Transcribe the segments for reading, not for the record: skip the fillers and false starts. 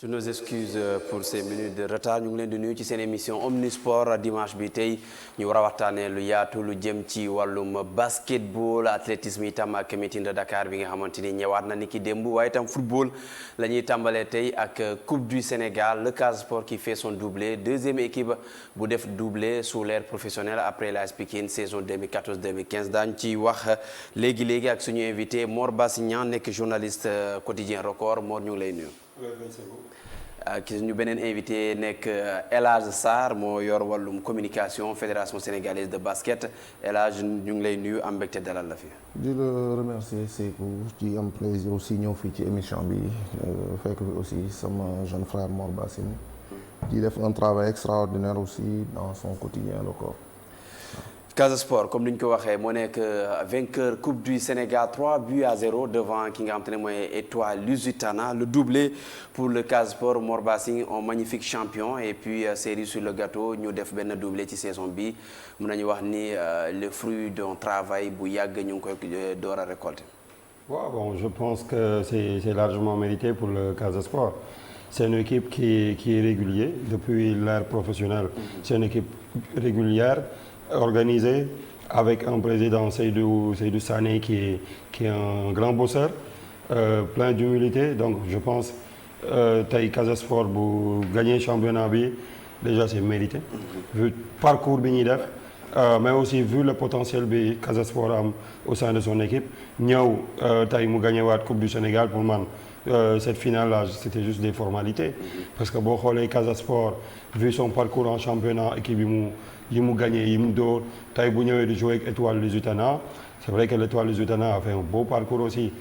Toutes nos excuses pour ces minutes de retard ñu ngi leen di nuyu ci seen émission Omnisport dimanche bi tey ñu war a waxtaanee lu yaatu lu jëm ci wàllum basketball athlétisme itam ak meeting de Dakar bi nga xamante ni ñëwaat na ni ki démb waaye itam football la ñuy tàmbalee tey ak Coupe du Sénégal le Casa Sport qui fait son doublé deuxième équipe bu def doublé sous l'ère professionnelle après l'AS Pikine saison 2014-2015 daañu ci wax léegi ak suñu invité Mor Bassignan nekk journaliste quotidien Record Mor ñu ngi lay nuyu. ki ñu beneen invité nekk El Hadj Sarr moo yor wàllum communication fédération sénégalaise de basket El Hadj ñu ngi lay nuyu am mbégte dalal la fi. di la remercier Sekou ci am plaisir aussi ñëw fii ci émission bi fekk fi aussi sama jeune frère Mor Bassine di def un travail extraordinaire aussi dans son quotidien Record. Casa Sport comme ni ñu ko waxee moo nekk vainqueur Coupe du Sénégal 3-0 devant ki nga xam te ne mooy Étoile Lusitana le doublé pour le Casa Sport Mor Bassine un magnifique champion et puis cerise sur le gâteau ñu def benn doublé ci saison bi mun nañu wax ni le fruit d'un travail bu yàgg ñu ngi koy door a récolter. waaw bon je pense que c'est largement mérité pour le Casa Sport. C'est une équipe qui est régulière depuis l'ère professionnelle. C'est une équipe régulière. Organisé avec un président Seydou Sané qui est un grand bosseur plein d'humilité donc je pense tey Casa Sport bu gagné championnat bi déjà c'est mérité vu parcours bi ñuy def mais aussi vu le potentiel bi Casa Sport am au sein de son équipe ñëw tey mu gagné waat Coupe du Sénégal pour man cette finale là c'était juste des formalités parce que boo xoolee Casa Sport vu son parcours en championnat équipe yi mu gagné yi mu dóor tey bu ñëwee di jouer ak Étoile Lusitana c'est vrai que l'Étoile Lusitana a fait un beau parcours aussi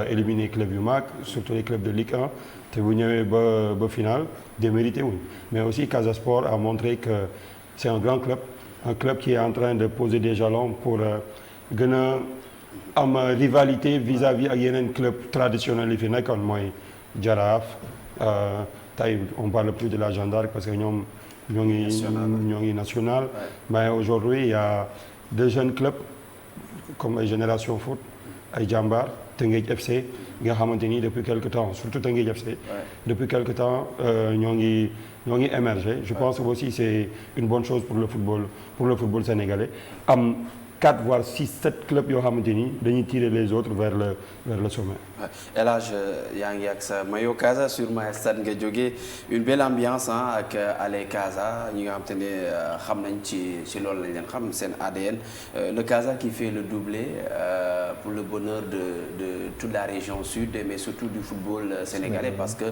éliminé club yu mag surtout les clubs de Ligue 1 te bu ñëwee ba finale démérité wuñ mais aussi Casa Sport a montré que c'est un grand club un club qui est en train de poser des jalons pour gën a am rivalité vis-à-vis ak yeneen club traditionnels yi fi nekkoon mooy Jaraaf tey on parle plus de la Jeanne d'Arc parce que ñoo ngi national ouais. Mais aujourd'hui il y a deux jeunes clubs comme ay Génération Foot ay Jambar Teungueth FC nga xamante ni depuis quelque temps surtout Teungueth FC ouais. Depuis quelque temps ñoo ngi émerger je pense que aussi c'est une bonne chose pour le football sénégalais am 4 voire 6 7 clubs yoo xamante ni dañuy tirer les autres vers le sommet. El Hadj yaa ngi ak sa maillot Casa sur ma stade nga jógee une belle ambiance ak Allez Casa ñi nga xam te ne xam nañ ci loolu lañ leen xam seen ADN le Casa qui fait le doublé pour le bonheur de toute la région sud mais surtout du football sénégalais parce que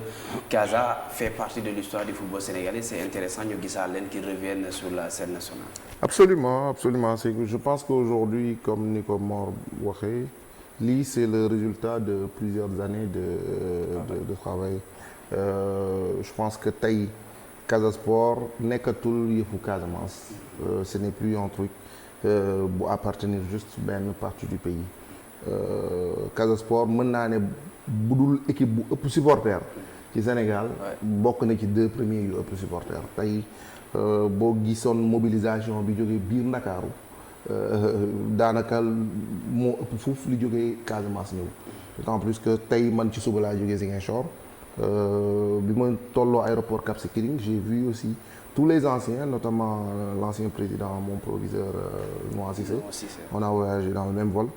Casa fait partie de l'histoire du football sénégalais c'est intéressant ñu gisaat leen qui reviennent sur la scène nationale. Absolument c'est que je pense qu'aujourd'hui comme ni ko Mor waxee lii c'est le résultat de plusieurs années de travail je pense que tey Casa Sport nekkatul yëfu Casamance ce n'est plus un truc bu appartenir juste benn partie du pays Casa Sport mën naa ne budul équipe bu ëpp supporter ci Sénégal bokk na ci 2 premiers yu ëpp supporter tey boo gisoon mobilisation bi jógee biir Ndakaaru daanaka moo ëpp fuuf li jógee Casamance ñëw d'autant plus que tey man ci suba laa jógee Ziguinchor bi ma tolloo aéroport Cap Skirring j'ai vu aussi tous les anciens notamment l'ancien président mon proviseur Noa Cissé on a voyagé dans le même vol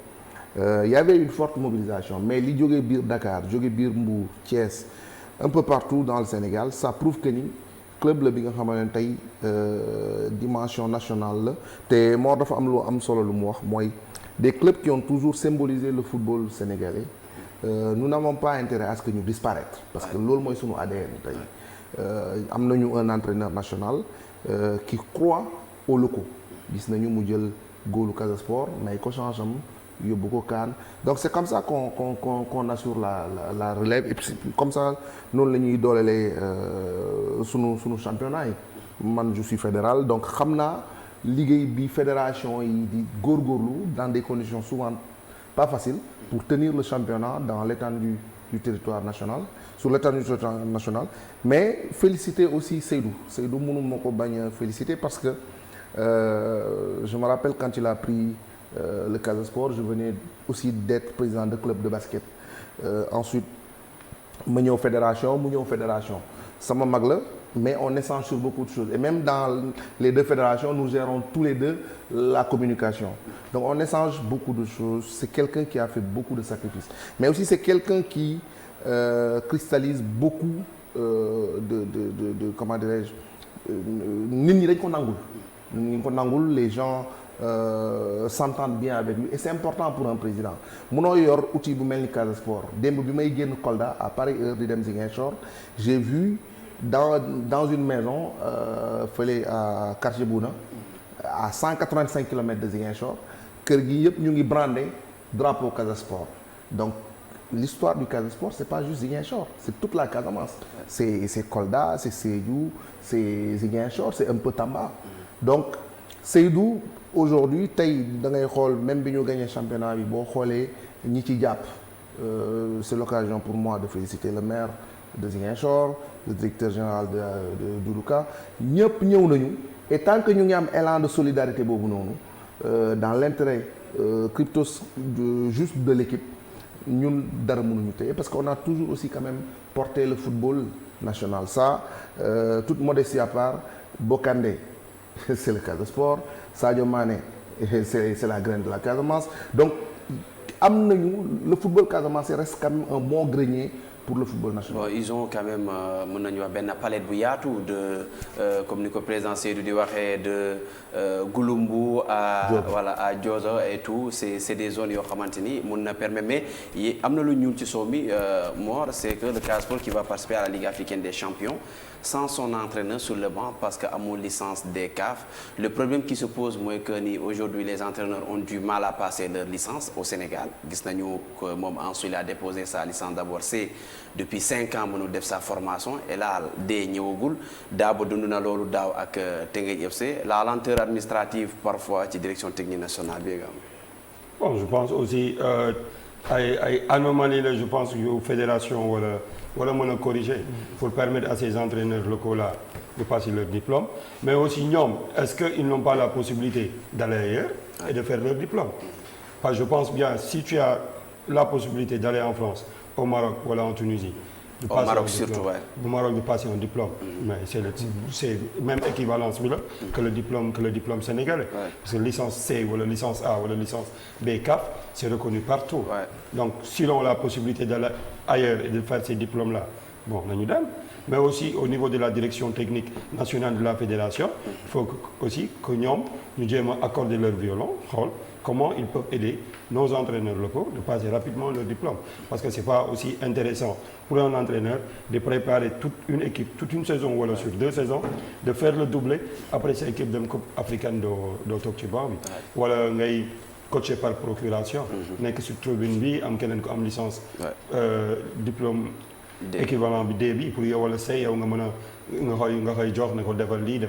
il y avait une forte mobilisation mais li jógee biir Dakar jógee biir Mbour Thiès un peu partout dans le Sénégal ça prouve que ni club la bi nga xamante ne tey dimension nationale la te moo dafa am lu am solo lu mu wax mooy des clubs qui ont toujours symbolisé le football sénégalais nous n'avons pas intérêt à ce que ñu disparaître parce que loolu mooy sunu ADN tey am nañu un entraîneur national qui croit aux locaux gis nañu mu jël góolu Casa Sport may ko change am yóbbu ko kaan donc c'est comme ça qu'on assure la relève et puis comme ça noonu la ñuy doolelee sunu championnat yi man je suis fédéral donc xam naa liggéey bi fédération yi di góorgóorlu dans des conditions souvent pas faciles pour tenir le championnat dans l'étendue du territoire national sur l'étendue du territoire national mais féliciter aussi Seydou mënu ma ko bañ a féliciter parce que je me rappelle quand il a pris le Casa Sport je venais aussi d'être président de club de basket ensuite ma ñëw fédération mu ñëw fédération sama mag la mais on échange sur beaucoup de choses et même dans les deux fédérations nous gérons tous les deux la communication donc on échange beaucoup de choses c'est quelqu'un qui a fait beaucoup de sacrifices mais aussi c'est quelqu'un qui cristallise beaucoup de comment dirais-je nit ñi dañ ko nangul les gens s'entendent bien avec lui et c'est important pour un président munoo yor outil bu mel ni Casa Sport démb bi may génn Kolda à pareille heure di dem Ziguinchor j'ai vu dans une maison fële à quartier Bouna à 185 kilomètres de Ziguinchor kër gi yëpp ñu ngi brandé drapeau Casa Sport donc l'histoire du Casa Sport c'est pas juste Ziguinchor c'est toute la Casamance c'est Kolda c'est Sédhiou c'est Ziguinchor c'est un peu Tamba donc Seydou aujourd'hui tey da ngay xool même bi ñu gagné championnat bi boo xoolee ñi ci jàpp c'est l'occasion pour moi de féliciter le maire de Ziguinchor le directeur général de Doudou Ka ñëpp ñëw nañu et tant que ñu ngi am élan de solidarité boobu noonu dans l'intérêt juste de l'équipe ñun dara mënuñu téye parce qu'on a toujours aussi quand même porté le football national ça toute modestie à part Bokandé c'est le Casa Sport Sadio Mané c'est la graine de la Casamance donc am nañu le football casamançais reste quand même un bon grenier pour le football national. Bon, ils ont quand même mën nañu wax benn palette bu yaatu de comme ni ko président Seydou di waxee de Gouloumbou à voilà à Diozo et tout c'est des zones yoo xamante ni mën na permettre mais am na lu ñuul ci soow mi Mor c'est que le Casa Sport qui va participer à la Ligue africaine des champions sans son entraîneur sur le banc parce que amul licence des CAF le problème qui se pose mooy que ni aujourd'hui les entraîneurs ont du mal à passer leur licence au Sénégal gis nañu que moom ensuite il a déposé sa licence d'abord c'est depuis 5 ans mënul def sa formation et là dee ñëwagul daaw ba dund na loolu daaw ak Teungueth FC la lenteur administrative parfois ci direction technique nationale bi nga am. Bon je pense aussi ay anomalie la je pense yu fédération wala mën a corriger pour permettre à ces entraîneurs locaux là de passer leur diplôme mais aussi ñoom est-ce que ils n'ont pas la possibilité d'aller ailleurs et de faire leur diplôme parce que je pense bien si tu as la possibilité d'aller en France au Maroc wala en Tunisie au Maroc surtout ouais. Au Maroc de passer un diplôme mais c'est même équivalence bi la que le diplôme sénégalais parce que licence C wala licence A wala licence B CAF c'est reconnu partout donc si l'on a la possibilité d'aller ailleurs et de faire ces diplômes là bon nañu dem mais aussi au niveau de la direction technique nationale de la fédération il faut aussi que ñoom ñu jéem a accorder leur violon xool comment ils peuvent aider nos entraîneurs locaux de passer rapidement leur diplôme parce que c'est pas aussi intéressant pour un entraîneur de préparer toute une équipe toute une saison wala sur 2 saisons de faire le doublé après sa équipe dem Coupe africaine doo toog ci banc bi wala ngay coaché par procuration nekk sur tribune bi am keneen ko am licence diplôme équivalent bi D bi pour yow wala C yow nga mën a nga koy jox ne ko defal lii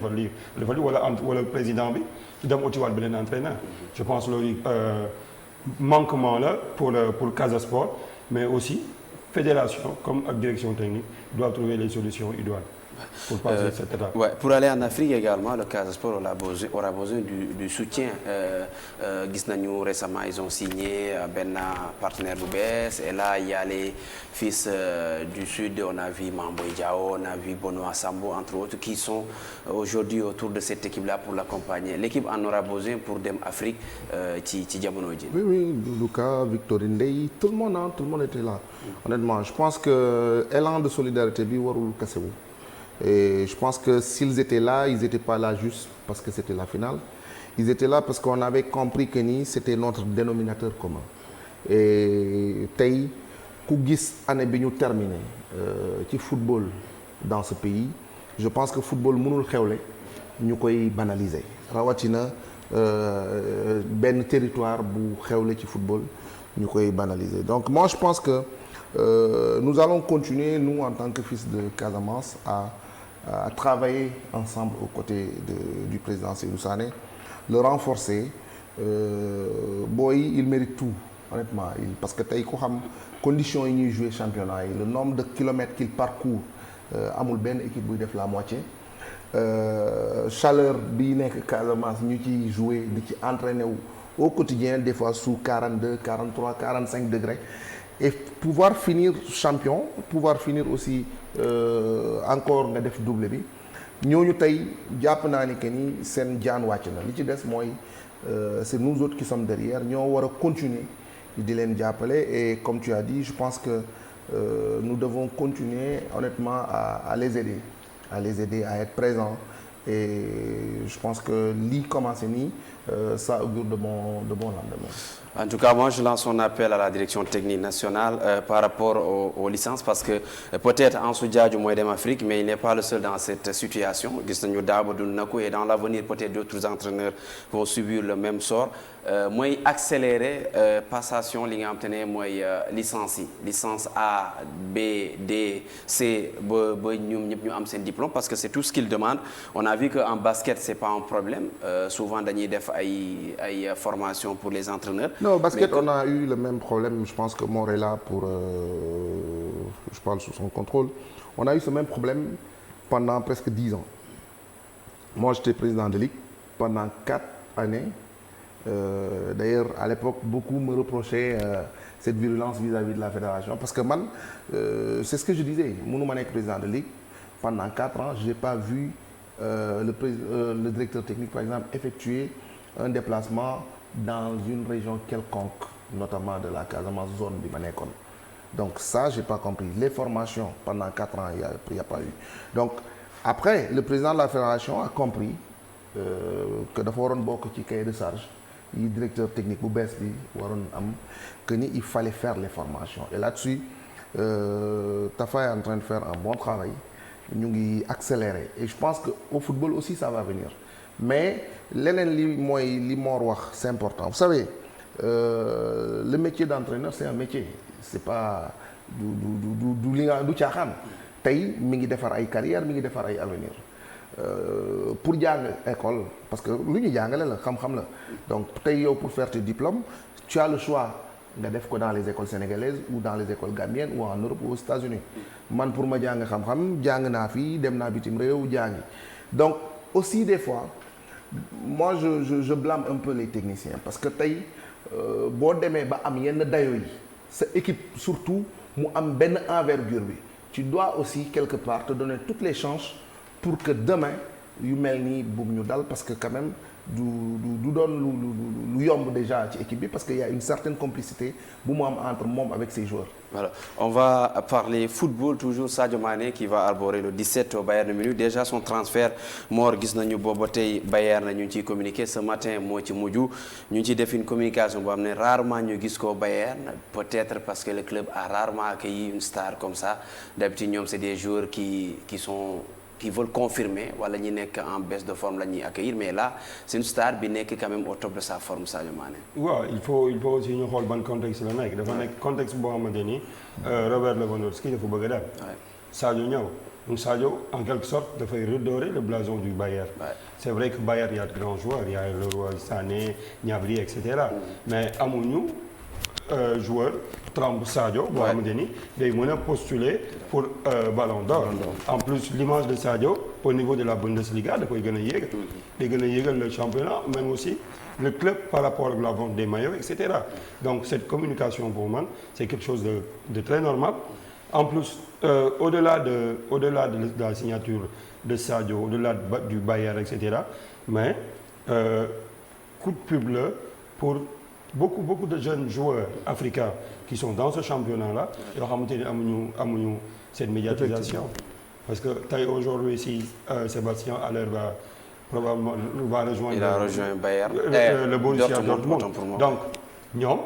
wala président bi dem utiwaat beneen entraîneur je pense loolu manquement la pour Casa Sport mais aussi fédération comme ak direction technique doivent trouver les solutions idoines pour passer cette étape. Ouais, pour aller en Afrique également le Casa Sport aura besoin du soutien gis nañu récemment ils ont signé benn partenaire bu bees et là il y a les fils du sud on a vu Mamboy Diao on a vu Benoît Sambou entre autres qui sont aujourd'hui autour de cette équipe là pour l'accompagner l'équipe en aura besoin pour dem Afrique ci jamono ji. Oui Lucas Victorine Ndeye tout le monde était là honnêtement je pense que élan de solidarité bi warul kasewu. Et je pense que s'ils étaient là, ils n'étaient pas là juste parce que c'était la finale. Ils étaient là parce qu'on avait compris que ni c'était notre dénominateur commun. Et tey ku gis année bi ñu terminé ci football dans ce pays je pense que football mënul xewle ñu koy banaliser rawatina benn territoire bu xewle ci football ñu koy banaliser. Donc moi je pense que nous allons continuer nous en tant que fils de Casamance à travailler ensemble aux côtés du président Seydou Sané, le renforcer. Boy, il mérite tout, honnêtement. Parce que tey ko xam conditions yi ñuy jouer championnat yi le nombre de kilomètres qu'il parcourt amul benn équipe buy def la moitié. Chaleur bi nekk Casamance ñu ci jouer di ci entraîner wu au quotidien des fois sous 42, 43, 45 degrés. et pouvoir finir champion pouvoir finir aussi encore nga def double bi ñooñu tey jàpp naa ni que ni seen jaan wàcc na li ci des mooy c'est nous autres qui sommes derrière ñoo war a continuer di leen jàppale et comme tu as dit je pense que nous devons continuer honnêtement à les aider à être présents et je pense que lii commencé nii ça augure de bons lendemains. En tout cas, moi, je lance un appel à la direction technique nationale par rapport aux licences parce que peut-être Ansou Diadio mooy dem Afrique, mais il n'est pas le seul dans cette situation. Gis nañu Dabo dund na ko et dans l'avenir peut-être d'autres entraîneurs vont subir le même sort. Mooy accélérer passation li nga xam te ne mooy licence A B D C ba ñoom ñëpp ñu am seen diplôme parce que c'est tout ce qu'ils demandent. On a vu que en basket c'est pas un problème souvent dañuy def ay formation pour les entraîneurs. Non, au basket, on a eu le même problème. Je pense que Mor est là pour... je parle sous son contrôle. On a eu ce même problème pendant presque 10 ans. Moi, j'étais président de ligue pendant 4 années. D'ailleurs, à l'époque, beaucoup me reprochaient cette virulence vis-à-vis de la fédération. Parce que man, c'est ce que je disais. Mounou Manek, président de ligue, pendant 4 ans, je n'ai pas vu le directeur technique, par exemple, effectuer un déplacement dans une région quelconque, notamment de la Casamance zone du Manekon. Donc ça, j'ai pas compris. Les formations, pendant 4 ans, il n'y a pas eu. Donc après, le président de la fédération a compris que dafa waroon bokk ci cahier de charge yi directeur technique bu bees bi waroon am que ni il fallait faire les formations. Et là-dessus, Tafa est en train de faire un bon travail. Ñu ngi accélérer. Et je pense qu'au football aussi, ça va venir. Mais leneen li Mor wax c'est important. Vous savez, le métier d'entraîneur c'est un métier. C'est pas du caaxaan. Tey mi ngi defar ay carrière mi ngi defar ay avenir. Pour jàng école parce que lu ñu jàngale la xam-xam la. Donc tey yow pour faire tes diplômes, tu as le choix nga def ko dans les écoles sénégalaises ou dans les écoles gambiennes ou en Europe ou aux États-Unis. Man pour ma jàng xam-xam jàng naa fi dem naa bitim réew jàngi. Donc aussi des fois moi je blâme un peu les techniciens parce que tey boo demee ba am yenn dayo yi sa équipe surtout mu am benn envergure bi tu dois aussi quelque part te donner toutes les chances pour que demain yu mel nii boobu ñu dal parce que quand même du doon lu yomb déjà ci équipe bi parce que y a une certaine complicité bu mu am entre moom avec ses joueurs. Voilà, on va parler football toujours. Sadio Mané qui va arborer le 17 au Bayern Munich. Déjà son transfert Mor gis nañu booba tey Bayern na ñu ngi ciy communiqué ce matin moo ci mujj ñu ngi ciy def une communication boo xam ne rarement ñu gis ko Bayern peut-être parce que le club a rarement accueilli une star comme ça. D'habitude ñoom c'est des joueurs qui veulent confirmer wala ñi nekk en baisse de forme la ñuy accueillir mais là c'est une star bi nekk quand même au top de sa forme Sadio Mané. waaw il faut aussi ñu xool ban contexte la nekk dafa nekk contexte boo xamante ni Robert Lewandowski dafa bëgg a dem. Sadio ñëw donc Sadio en quelque sorte dafay redorer le blason du Bayern. C'est vrai que Bayern y a de grands joueurs il y a Leroy Sané Gnabry et cetera mais amuñu joueur trempe Sadio boo xamante ni day mën a postuler pour Ballon d'Or. En plus l'image de Sadio au niveau de la Bundesliga da koy gën a yéegal day gën a yéegal le championnat même aussi le club par rapport à la vente des maillots et cetera donc cette communication pour man c'est quelque chose de très normal en plus au-delà de la signature de Sadio au-delà du Bayern et cetera mais coup de pub la pour beaucoup de jeunes joueurs africains qui sont dans ce championnat-là yoo xamante ni amuñu cette médiatisation parce que tey aujourd'hui si Sébastien Haller va rejoindre il a rejoint Bayern le Borussia Dortmund donc ñoom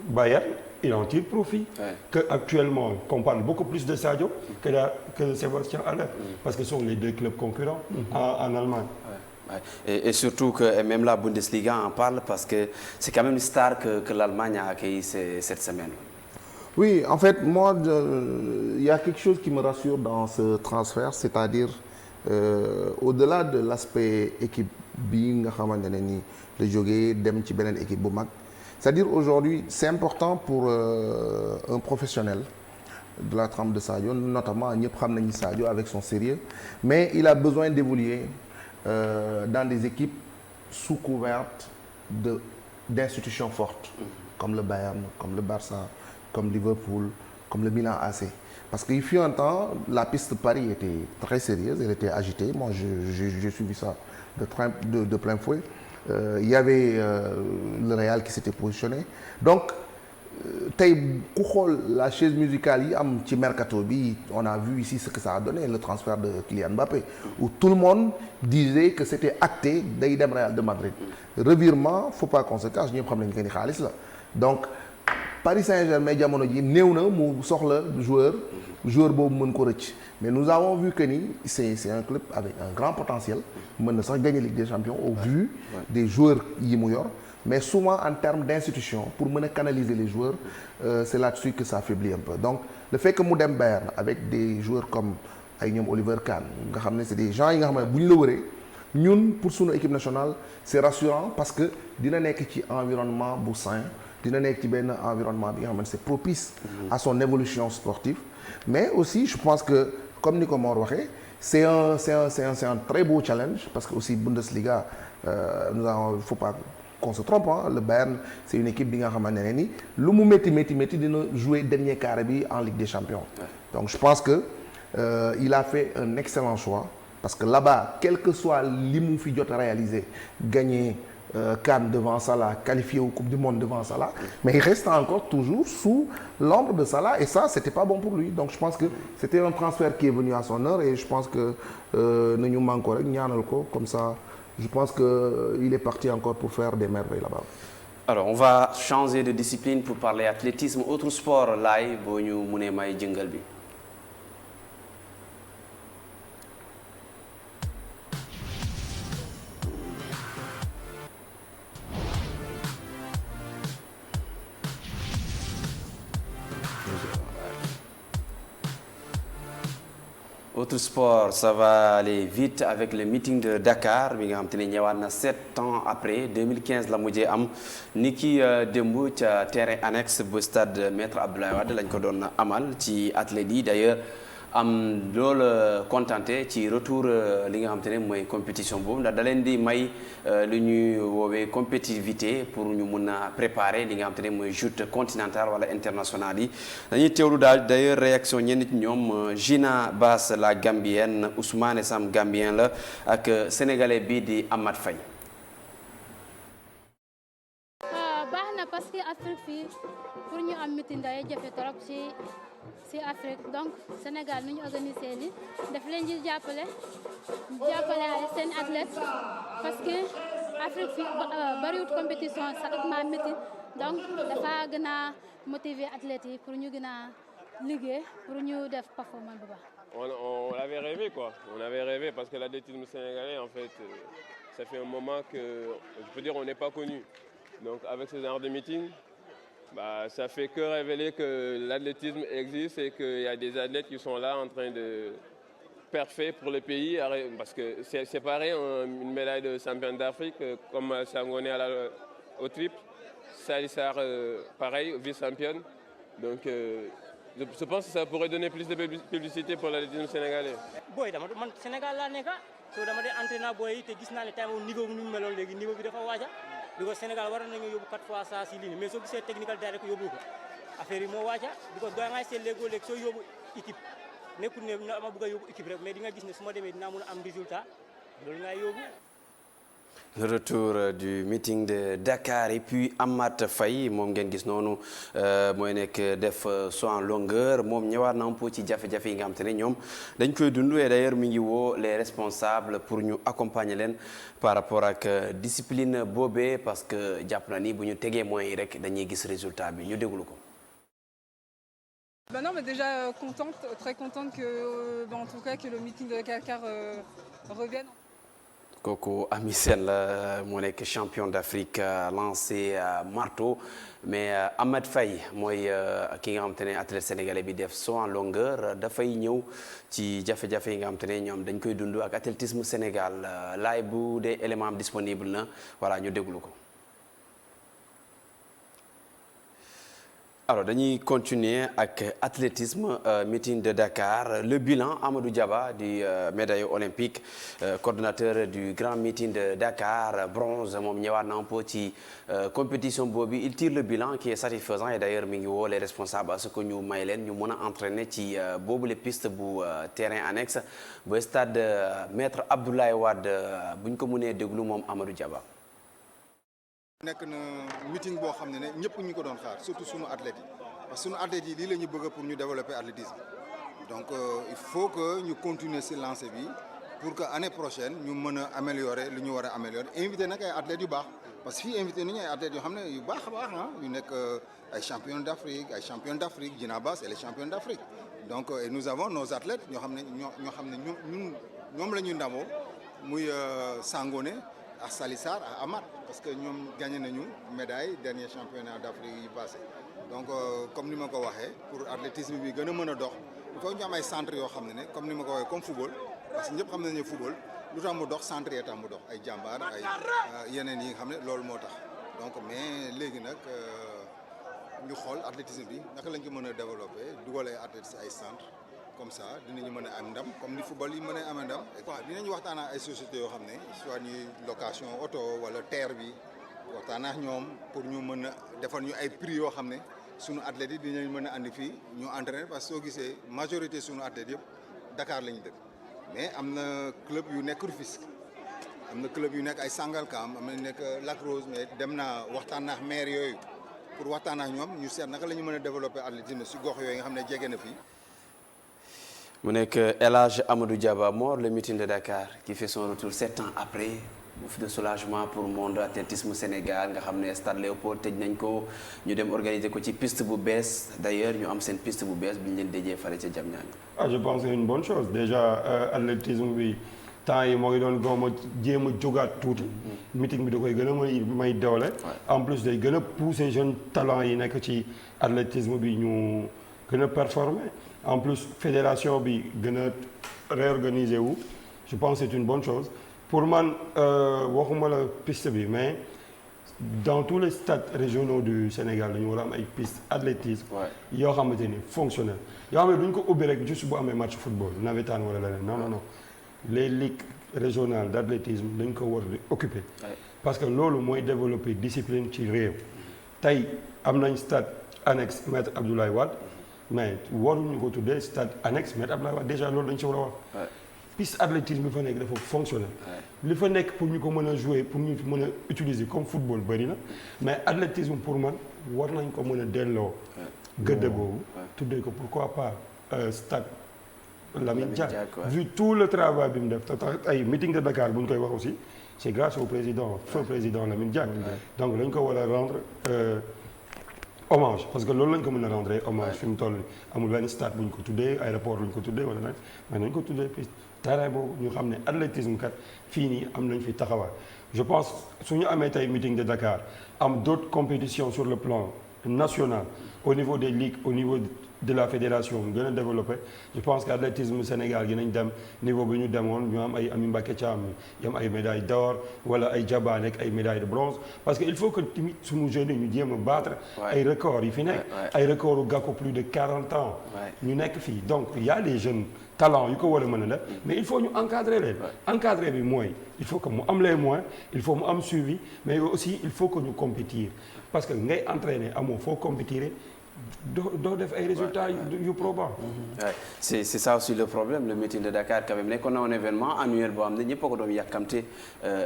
Bayern il en tire profit que actuellement qu'on parle beaucoup plus de Sadio que de Sébastien Haller parce que ce sont les deux clubs concurrents en Allemagne. Et surtout que même la Bundesliga en parle parce que c'est quand même une star que l'Allemagne a accueilli cette semaine. Oui, en fait, moi, il y a quelque chose qui me rassure dans ce transfert, c'est-à-dire au-delà de l'aspect équipe bi nga xamante ne ni la jógee dem ci beneen équipe bu mag c'est-à-dire aujourd'hui c'est important pour un professionnel de la trempe de Sadio notamment ñëpp xam nañu Sadio avec son sérieux mais il a besoin d'évoluer dans des équipes sous couverte d'institutions fortes comme le Bayern, comme le Barça, comme Liverpool, comme le Milan AC. Parce qu'il fut un temps, la piste de Paris était très sérieuse, elle était agitée. Moi, j'ai suivi ça de plein fouet. Il y avait le Real qui s'était positionné. Donc, la chaise musicale, mercato on a vu ici ce que ça a donné, le transfert de Kylian Mbappé, où tout le monde disait que c'était acté d'Aïdem Real de Madrid. Revirement, il ne faut pas qu'on se cache, nous avons des khalis là. Donc, Paris Saint-Germain, jamono ji néew na mu soxla joueur boobu mën ko rëcc mais nous avons vu que c'est un club avec un grand potentiel mën na sax gagner Ligue des Champions au vu des joueurs yi mu yor mais souvent en termes d'institution pour mën a canaliser les joueurs c'est là-dessus que ça affaiblit un peu donc le fait que mu dem Bayern avec des joueurs comme ay ñoom Oliver Kahn nga xam ne c'est des gens yi nga xam ne bu ñu la wëree ñun pour sunu équipe nationale c'est rassurant parce que dina nekk ci environnement bu sain dina nekk ci benn environnement bi nga xam ne c'est propice à son évolution sportive mais aussi je pense que comme ni ko Mor waxee c'est un très beau challenge parce que aussi Bundesliga nous avons faut pas qu'on se trompe le Bayern c'est une équipe bi nga xamante ne ni lu mu métti dina jouer dernier carré bi en Ligue des Champions donc je pense que il a fait un excellent choix parce que là-bas quel que soit li mu fi jot a réaliser gagner Cannes devant Salah, qualifié aux Coupe du Monde devant Salah, mais il reste encore toujours sous l'ombre de Salah et ça, c'était pas bon pour lui. Donc je pense que c'était un transfert qui est venu à son heure et je pense que nous manquons comme ça. Je pense qu'il est parti encore pour faire des merveilles là-bas. Alors, on va changer de discipline pour parler athlétisme. Autre sport, là, bon, nous mouné may jungle bi. Autre sport, ça va aller vite avec le meeting de Dakar bi nga xam te ne ñëwaat na 7 ans après 2015 la mujjee am ni ki démb ca terrain annexe bu stade Maître Abdoulaye Wade lañ ko doon amal ci athlètes yi d'ailleurs am loolu contenté ci retour li nga xam te ne mooy compétition boobu ndax da leen di may lu ñuy woowee compétitivité pour ñu mun a préparer li nga xam te ne mooy joute continentale wala internationale yi dañuy teewlu daal d'ailleurs réaction ñenn ci ñoom Gina Bass la Gambienne Ousmane Sam Gambien la ak sénégalais bi di Amad Faye. baax na parce que Afrique fii pour ñu am meeting day jafe trop ci Afrique donc Sénégal nu ñu organisé li daf leen di jàppale ay seen athlètes parce que Afrique fii bariwut compétition pratiquement meeting donc dafa gën a motiver athlètes yi pour ñu gën a liggéey pour ñu def performance bu baax. On l'avait rêvé quoi, on avait rêvé parce que l'athlétisme sénégalais en fait ça fait un moment que je peux dire on n'est pas connu. Donc avec ce genre de meeting, bah, ça fait que révéler que l'athlétisme existe et qu'il y a des athlètes qui sont là en train de parfait pour le pays parce que c'est pareil, une médaille de champion d'Afrique comme Sangoné au triple, Salissar pareil, vice-championne. Donc je pense que ça pourrait donner plus de publicité pour l'athlétisme sénégalais. Boy dama man Sénégal laa nekk so dama dee entraîner boy te gis naa ne tey niveau bi nu mu meloon léegi niveau bi dafa waaja because Sénégal war nañu yóbbu 4 fois ça si ligne mais soo gisee technical direct yóbbu ko affaire yi moo waaja because doo ngay seet léegoo-léeg soo yóbbu équipe nekkul ne ma bëgg a yóbbu équipe rek mais di nga gis ne su ma demee dinaa mën a am résultat loolu ngay yóbbu. Le retour du meeting de Dakar et puis Amat Faye moom ngeen gis noonu mooy nekk def saut en longueur moom ñëwaat na un peu ci jafe-jafe yi nga xam te ne ñoom dañ koy dund et d'ailleurs mi ngi woo les responsables pour ñu accompagner leen par rapport ak discipline boobee parce que jàpp na ni bu ñu tegee moyens yi rek dañuy gis résultat bi ñu déglu ko. Non, mais déjà contente, très contente que, en tout cas, que le meeting de Dakar revienne. kooku Ami Sène la moo nekk champion d'Afrique lancé marteau mais Amad Faye mooy ki nga xam te ne athlète sénégalais bi def saut en longueur dafay ñëw ci jafe-jafe yi nga xam te ne ñoom dañ koy dund ak athlétisme Sénégal laay bu dee élément am disponible na voilà ñu déglu ko. alors dañuy continuer ak athlétisme meeting de Dakar le bilan Amadou Diaba du médaillé olympique coordonnateur du grand meeting de Dakar bronze moom ñëwaat na un peu ci compétition boobu il tire le bilan qui est satisfaisant et d'ailleurs mi ngi woo les responsables à ce que ñu may leen ñu mën a entraîner ci boobu les pistes bu terrain annexe bu stade maître Abdoulaye Wade bu ñu ko mënee déglu moom Amadou Diaba. nekk na meeting boo xam ne ñëpp ñu ko doon xaar surtout sunu athlètes yi parce que sunu athlètes yi lii la ñu bëgg pour ñu développer athlétisme donc il faut que ñu continuer ci lancé bi pour que année prochaine ñu mën a améliorer lu ñu war a améliorer invité nag ay athlètes yu baax parce que fii invité nañu ay athlètes yoo xam ne yu baax a baax yu nekk ay champions d'Afrique Djina Bass elle est championne d'Afrique donc et nous avons nos athlètes ñoo xam ne ñoom la ñu ndamoo muy Sangoné ak Salissar ak Amat parce que ñoom gagné nañu médaille dernier championnat d'Afrique yi passé donc comme ni ma ko waxee pour athlétisme bi gën a mën a dox il faut ñu am ay centres yoo xam ne comme ni ma ko waxee comme football parce que ñëpp xam nañu ne football lu tax mu dox centre yi tax mu dox ay jàmbaar ay yeneen yi nga xam ne loolu moo tax donc mais léegi nag ñu xool athlétisme bi naka lañ ko mën a développer dugal ay athlètes ay centre comme ça dinañu mën a am ndam comme ni football yi mën a am ndam waaw dinañu waxtaan ak ay sociétés yoo xam ne soit ñuy location auto wala terre bi waxtaan ak ñoom pour ñu mën a defal ñu ay prix yoo xam ne sunu athlètes yi dinañ mën a andi fii ñu entraîner parce que soo gisee majorité sunu athlètes yëpp Dakar lañu dëkk mais am na club yu nekk Rufisque am na club yu nekk ay Sangalkam am na nekk Lac Rose mais dem naa waxtaan ak maire yooyu pour waxtaan ak ñoom ñu seet naka la ñu mën a développer athlétisme si gox yooyu nga xam ne jege na fii. mu nekk El Hadj Amadou Diaba Mor le meeting de Dakar qui fait son retour 7 ans après bouf de soulagement pour monde athlétisme Sénégal nga xam ne stade Léopold tëj nañ ko ñu dem organiser ko ci piste bu bees d'ailleurs ñu am seen piste bu bees bi ñu leen déjee fale ca Diamniadio. Je pense que c'est une bonne chose déjà athlétisme bi temps yi moo ngi doon góom a jéem a jógaat tuuti. meeting bi da koy gën a may doole. en plus day gën a pousser jeunes talents yi nekk ci athlétisme bi ñu gën a performer. En plus fédération bi gën a réorganiser wu je pense que c'est une bonne chose pour man waxuma la piste bi mais dans tous les stades régionaux du Sénégal dañu war a am ay piste athlétisme yoo xamante ni fonctionnel yoo xam ne duñ ko ubbi rek juste bu amee match football navétane wala leneen non les ligues régionales d'athlétisme dañ ko war di occuper parce que loolu mooy développer discipline ci réew tey am nañ stade annexe maître Abdoulaye Wade mais waruñu ko tuddee stade annexe maître Abdoulaye Wade déjà loolu dañ ci war a wax piste athlétisme bi fa nekk dafa fonctionnel li fa nekk pour ñu ko mën a jouer pour ñu mën a utiliser comme football bëri na mais athlétisme pour man war nañ ko mën a delloo gëdd boobu tuddee ko pourquoi pas stade Lamine Diack vu tout le travail bi mu def te tax ay meeting de Dakar bu ñu koy wax aussi c'est grâce au président feu président Lamine Diack donc dañ ko war a rendre hommage parce que loolu lañ ko mën a rendre hommage fi mu toll amul benn stade bu ñu ko tuddee aéroport lu ñu ko tuddee wala nag mais nañ ko tuddee piste terrain boobu ñu xam ne athlétisme kat fii nii am nañ fi taxawaay je pense su ñu amee tey meeting de Dakar am d'autres compétitions sur le plan national au niveau des ligues au niveau de la fédération gën a développé je pense que athlétisme Sénégal gi nañ dem niveau bi ñu demoon ñu am ay Ami Mbacké Thiam ñu am ay médailles d'or wala ay Diaba nekk ay médailles de bronze parce que il faut que tamit suñu jeunes ñu jéem a battre ay records yi fi nekk ay records u Gacko plus de 40 ans ñu nekk fii donc il y a des jeunes talents yu ko war a mën a def mais il faut ñu encadrer leen encadrer bi mooy il faut que mu am les moyens il faut mu am suivi mais aussi il faut que ñu compétir parce que ngay entraîner amoo foo compétir doo def ay résultats yu probants. c'est ça aussi le problème le meeting de Dakar quand même nekkoon na un événement annuel boo xam ne ñëpp a ko doon yàkkamte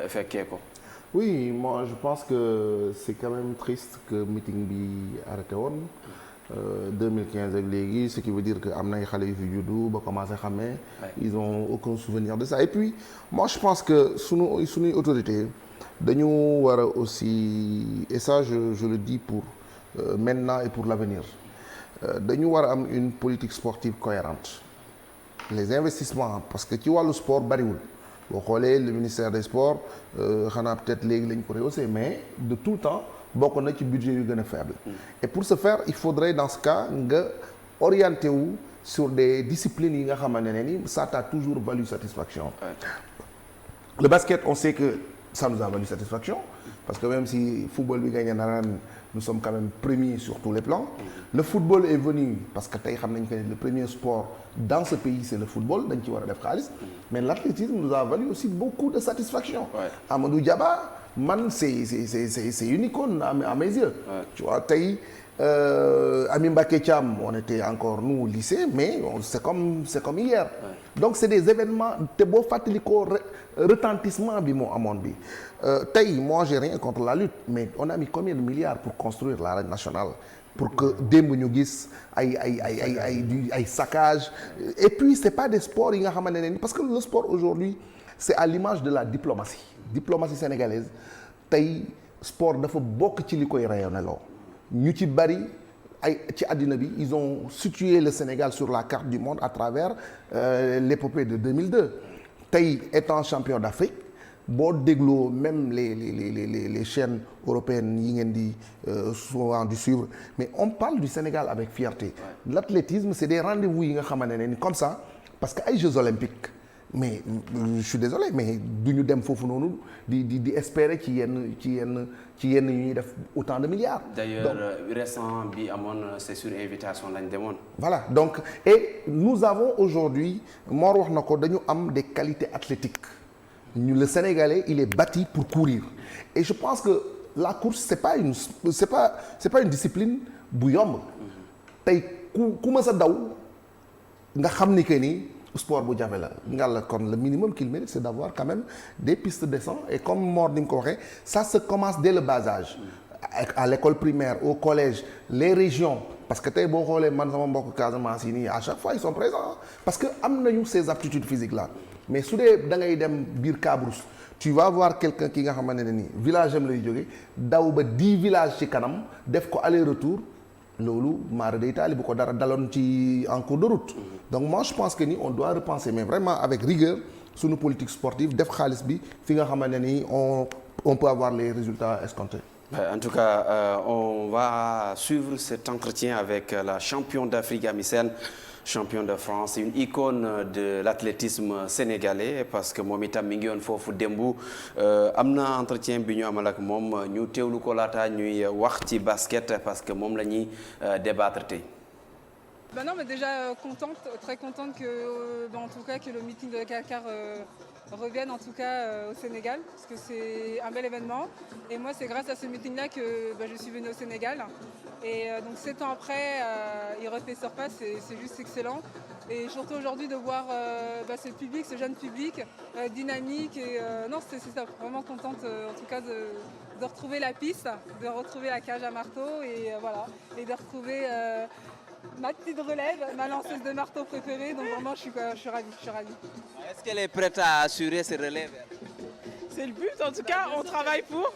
fekkee ko. Oui, moi je pense que c'est quand même triste que meeting bi arrêté woon 2015 ak léegi ce qui veut dire que am na ay xale yu fi juddu ba commencé xamee ils ont aucun souvenir de ça et puis moi je pense que suñuy autorité dañu war a aussi et ça je le dis pour maintenant et pour l'avenir dañu war a am une politique sportive cohérente les investissements parce que ci wàllu sport bariwul boo xoolee le ministère des sports xanaa peut-être léegi lañ ko rehaussé mais de tout le temps bokk na ci budget yu gën a faible et pour ce faire il faudrait dans ce cas nga orienté wu sur des disciplines yi nga xamante ne ni ça t'a toujours valu satisfaction le basket on sait que ça nous a valu satisfaction parce que même si football bi gagné na ren nous sommes quand même premiers sur tous les plans. Le football est venu parce que tey xam nañ que le premier sport dans ce pays c'est le football dañ ci war a def xaalis mais l'athlétisme nous a valu aussi beaucoup de satisfaction. Amadou Diaba man c'est une icône à mes yeux. Tu vois tey Ami Mbacké Thiam on était encore nous au lycée mais c'est comme hier. Donc c'est des événements te boo fàttali ko retentissement bi moo amoon bi tey moi j'ai rien contre la lutte mais on a mis combien de milliards pour construire l'arène nationale pour que démb ñu gis ay saccage et puis c'est pas des sports yi nga xamante ne parce que le sport aujourd'hui c'est à l'image de la diplomatie sénégalaise tey sport dafa bokk ci li koy rayonneloo ñu ci bari ci àddina bi ils ont situé le Sénégal sur la carte du monde à travers l'épopée de 2002 tey étant champion d'Afrique boo dégloo même les chaînes européennes yi ngeen di souvent di suivre mais on parle du Sénégal avec fierté l'athlétisme c'est des rendez-vous yi nga xamante ne ni comme ça parce que ay Jeux olympiques mais je suis désolé mais du ñu dem foofu noonu di espérer ci yenn yu ñuy def autant de milliards. D'ailleurs récent bi amoon c'est sur invitation lañ demoon. Voilà donc et nous avons aujourd'hui Mor wax na ko dañu am des qualités athlétiques le Sénégalais il est bâti pour courir et je pense que la course c'est pas une discipline bu yomb tey ku ma sa daw nga xam ni que ni. sport bu jafe la ngalla kon le minimum qu'il mérite c'est d'avoir quand même des pistes de descente et comme Mor ni mu ko waxee ça se commence dès le bas âge à l'école primaire au collège les régions parce que tey boo xoolee man sama mbokk Casamance yi nii à chaque fois ils sont présents parce que am nañu ces aptitudes physiques là mais su dee da ngay dem biir Cabrousse tu vas voir quelqu'un ki nga xamante ne nii village am lay jógee daw ba 10 villages ci kanam def ko aller-retour loolu maara day taali bu ko dara daloon ci en cours de route donc moi je pense que ni on doit repenser mais vraiment avec rigueur sunu politique sportive def xaalis bi fi nga xamante ne ni on peut avoir les résultats escomptés. En tout cas on va suivre cet entretien avec la championne d'Afrique Amy Sène champion de France une icône de l'athlétisme sénégalais parce que moom itam mi ngi woon foofu démb am na entretien bi ñu amal ak moom ñu teewlu ko laata ñuy wax ci basket parce que moom la ñuy débattre tey. Non mais déjà très contente que en tout cas que le meeting de Dakar revienne en tout cas au Sénégal parce que c'est un bel événement et moi c'est grâce à ce meeting là que je suis venue au Sénégal et donc 7 ans après il refait surface c'est juste excellent et surtout aujourd'hui de voir ce public, ce jeune public dynamique et non c'est ça vraiment contente en tout cas de retrouver la piste, de retrouver la cage à marteau et voilà et de retrouver ma petite relève, ma lanceuse de marteau préférée, donc vraiment je suis ravie. Est-ce qu'elle est prête à assurer ces relèves? C'est le but, en tout cas on travaille pour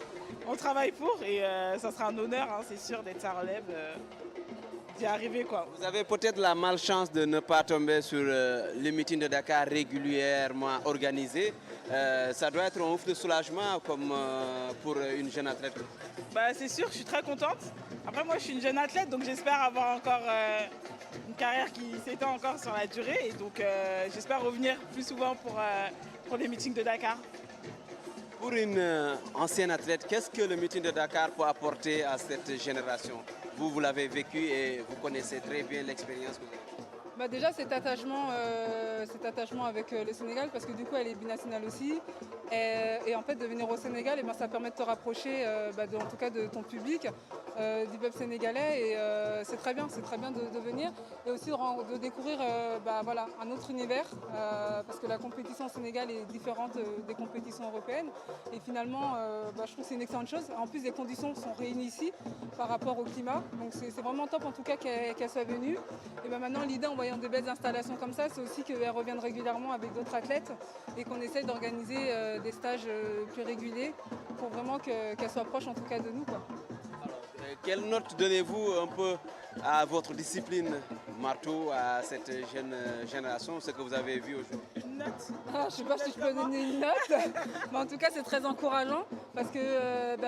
et ça sera un honneur, c'est sûr d'être sa relève, d'y arriver quoi. Vous avez peut-être la malchance de ne pas tomber sur le meeting de Dakar régulièrement organisé. Ça doit être un ouf de soulagement comme pour une jeune athlète. C'est sûr, je suis très contente. Après moi je suis une jeune athlète donc j'espère avoir encore une carrière qui s'étend encore sur la durée et donc j'espère revenir plus souvent pour les meetings de Dakar. Pour une ancienne athlète, qu'est-ce que le meeting de Dakar peut apporter à cette génération? Vous l'avez vécu et vous connaissez très bien l'expérience que vous avez. Déjà cet attachement avec le Sénégal parce que du coup elle est binationale aussi et en fait de venir au Sénégal ça permet de te rapprocher en tout cas de ton public du peuple sénégalais et c'est très bien de venir et aussi de découvrir un autre univers parce que la compétition au Sénégal est différente des compétitions européennes et finalement je trouve que c'est une excellente chose. En plus les conditions sont réunies ici par rapport au climat donc c'est vraiment top en tout cas qu'elle soit venue et maintenant l'idée en voyant des belles installations comme ça, c'est aussi qu'elles reviennent régulièrement avec d'autres athlètes et qu'on essaye d'organiser des stages plus réguliers pour vraiment qu'elles soient proches en tout cas de nous, quoi. Alors, quelle note donnez-vous un peu à votre discipline marteau, à cette jeune génération, ce que vous avez vu aujourd'hui? Une note? Je ne sais pas si je peux donner une note, mais en tout cas c'est très encourageant parce que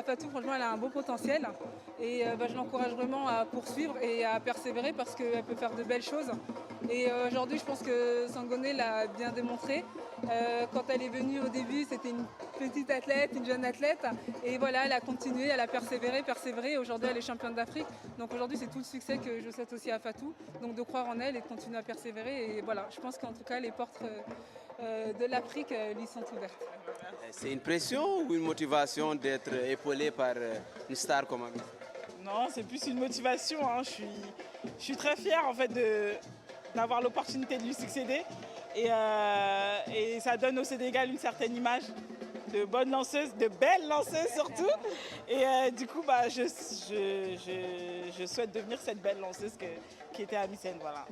Fatou franchement elle a un beau potentiel et je l'encourage vraiment à poursuivre et à persévérer parce qu'elle peut faire de belles choses et aujourd'hui je pense que Sangoné l'a bien démontré Quand elle est venue au début, c'était une petite athlète, une jeune athlète. Et voilà, elle a continué, elle a persévéré. Aujourd'hui, elle est championne d'Afrique. Donc aujourd'hui, c'est tout le succès que je souhaite aussi à Fatou. Donc de croire en elle et de continuer à persévérer. Et voilà, je pense qu'en tout cas, les portes de l'Afrique lui sont ouvertes. C'est une pression ou une motivation d'être épaulée par une star comme Amy? Non, c'est plus une motivation. Hein. Je suis très fière en fait d'avoir l'opportunité de lui succéder. Et ça donne au Sénégal une certaine image de bonnes lanceuses, de belles lanceuses surtout. Et du coup, je souhaite devenir cette belle lanceuse qui était Amy Sène. Voilà.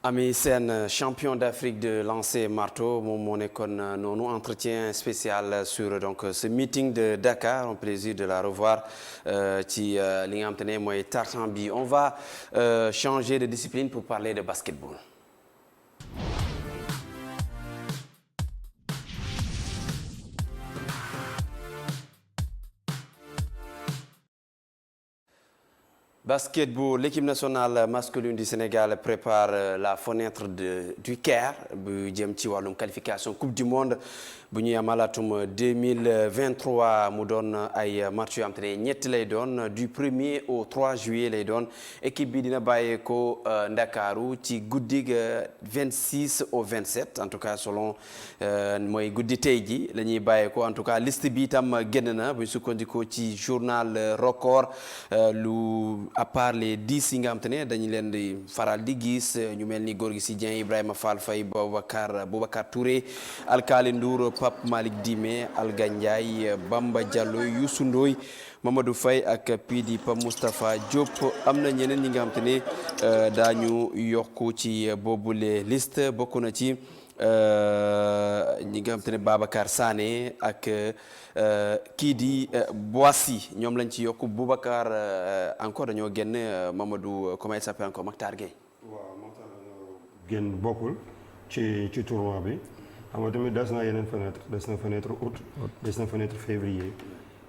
Amy Sène, champion d'Afrique de lancer marteau, moom moo nekkoon noonu entretien spécial sur donc ce meeting de Dakar, un plaisir de la revoir ci li nga xam te ne mooy tartan bi. On va changer de discipline pour parler de basketball. Basketball, l'équipe nationale masculine du Sénégal prépare la fenêtre du Caire bu jëm ci wàllum qualification Coupe du Monde bu ñuy amalatum 2023 mu doon ay match yoo xam te ne ñetti lay doon du 1er au 3 juillet lay doon équipe bi dina bàyyeekoo Ndakaaru ci guddig 26 au 27 en tout cas selon mooy guddi tey ji la ñuy bàyyeekoo en tout cas liste bi itam génn na bu ñu sukkandikoo ci journal Record lu à part les 10 yi nga xam te ne dañu leen di faral di gis ñu mel ni Gorgui Sy Dieng, Ibrahima Fall Faye, Boubacar Touré, Alkali Ndour, Pape Malick Dime, Alga Ndiaye, Bamba Diallo, Youssou Ndoye, Mamadou Faye ak Pidi Pa Moustapha Diop. Am na ñeneen ñi nga xam te ne daañu yokku ci boobule liste bokk na ci ñi nga xam te ne Babacar Sané ak kii di Boissy ñoom lañ ci yokk Boubacar encore dañoo génn Mamadou comment il s'appelle encore Mactar Gueye. waaw Mactar dañoo génn bokkul ci tournoi bi xam nga tamit des na yeneen fenêtre des na fenêtre août des na fenêtre février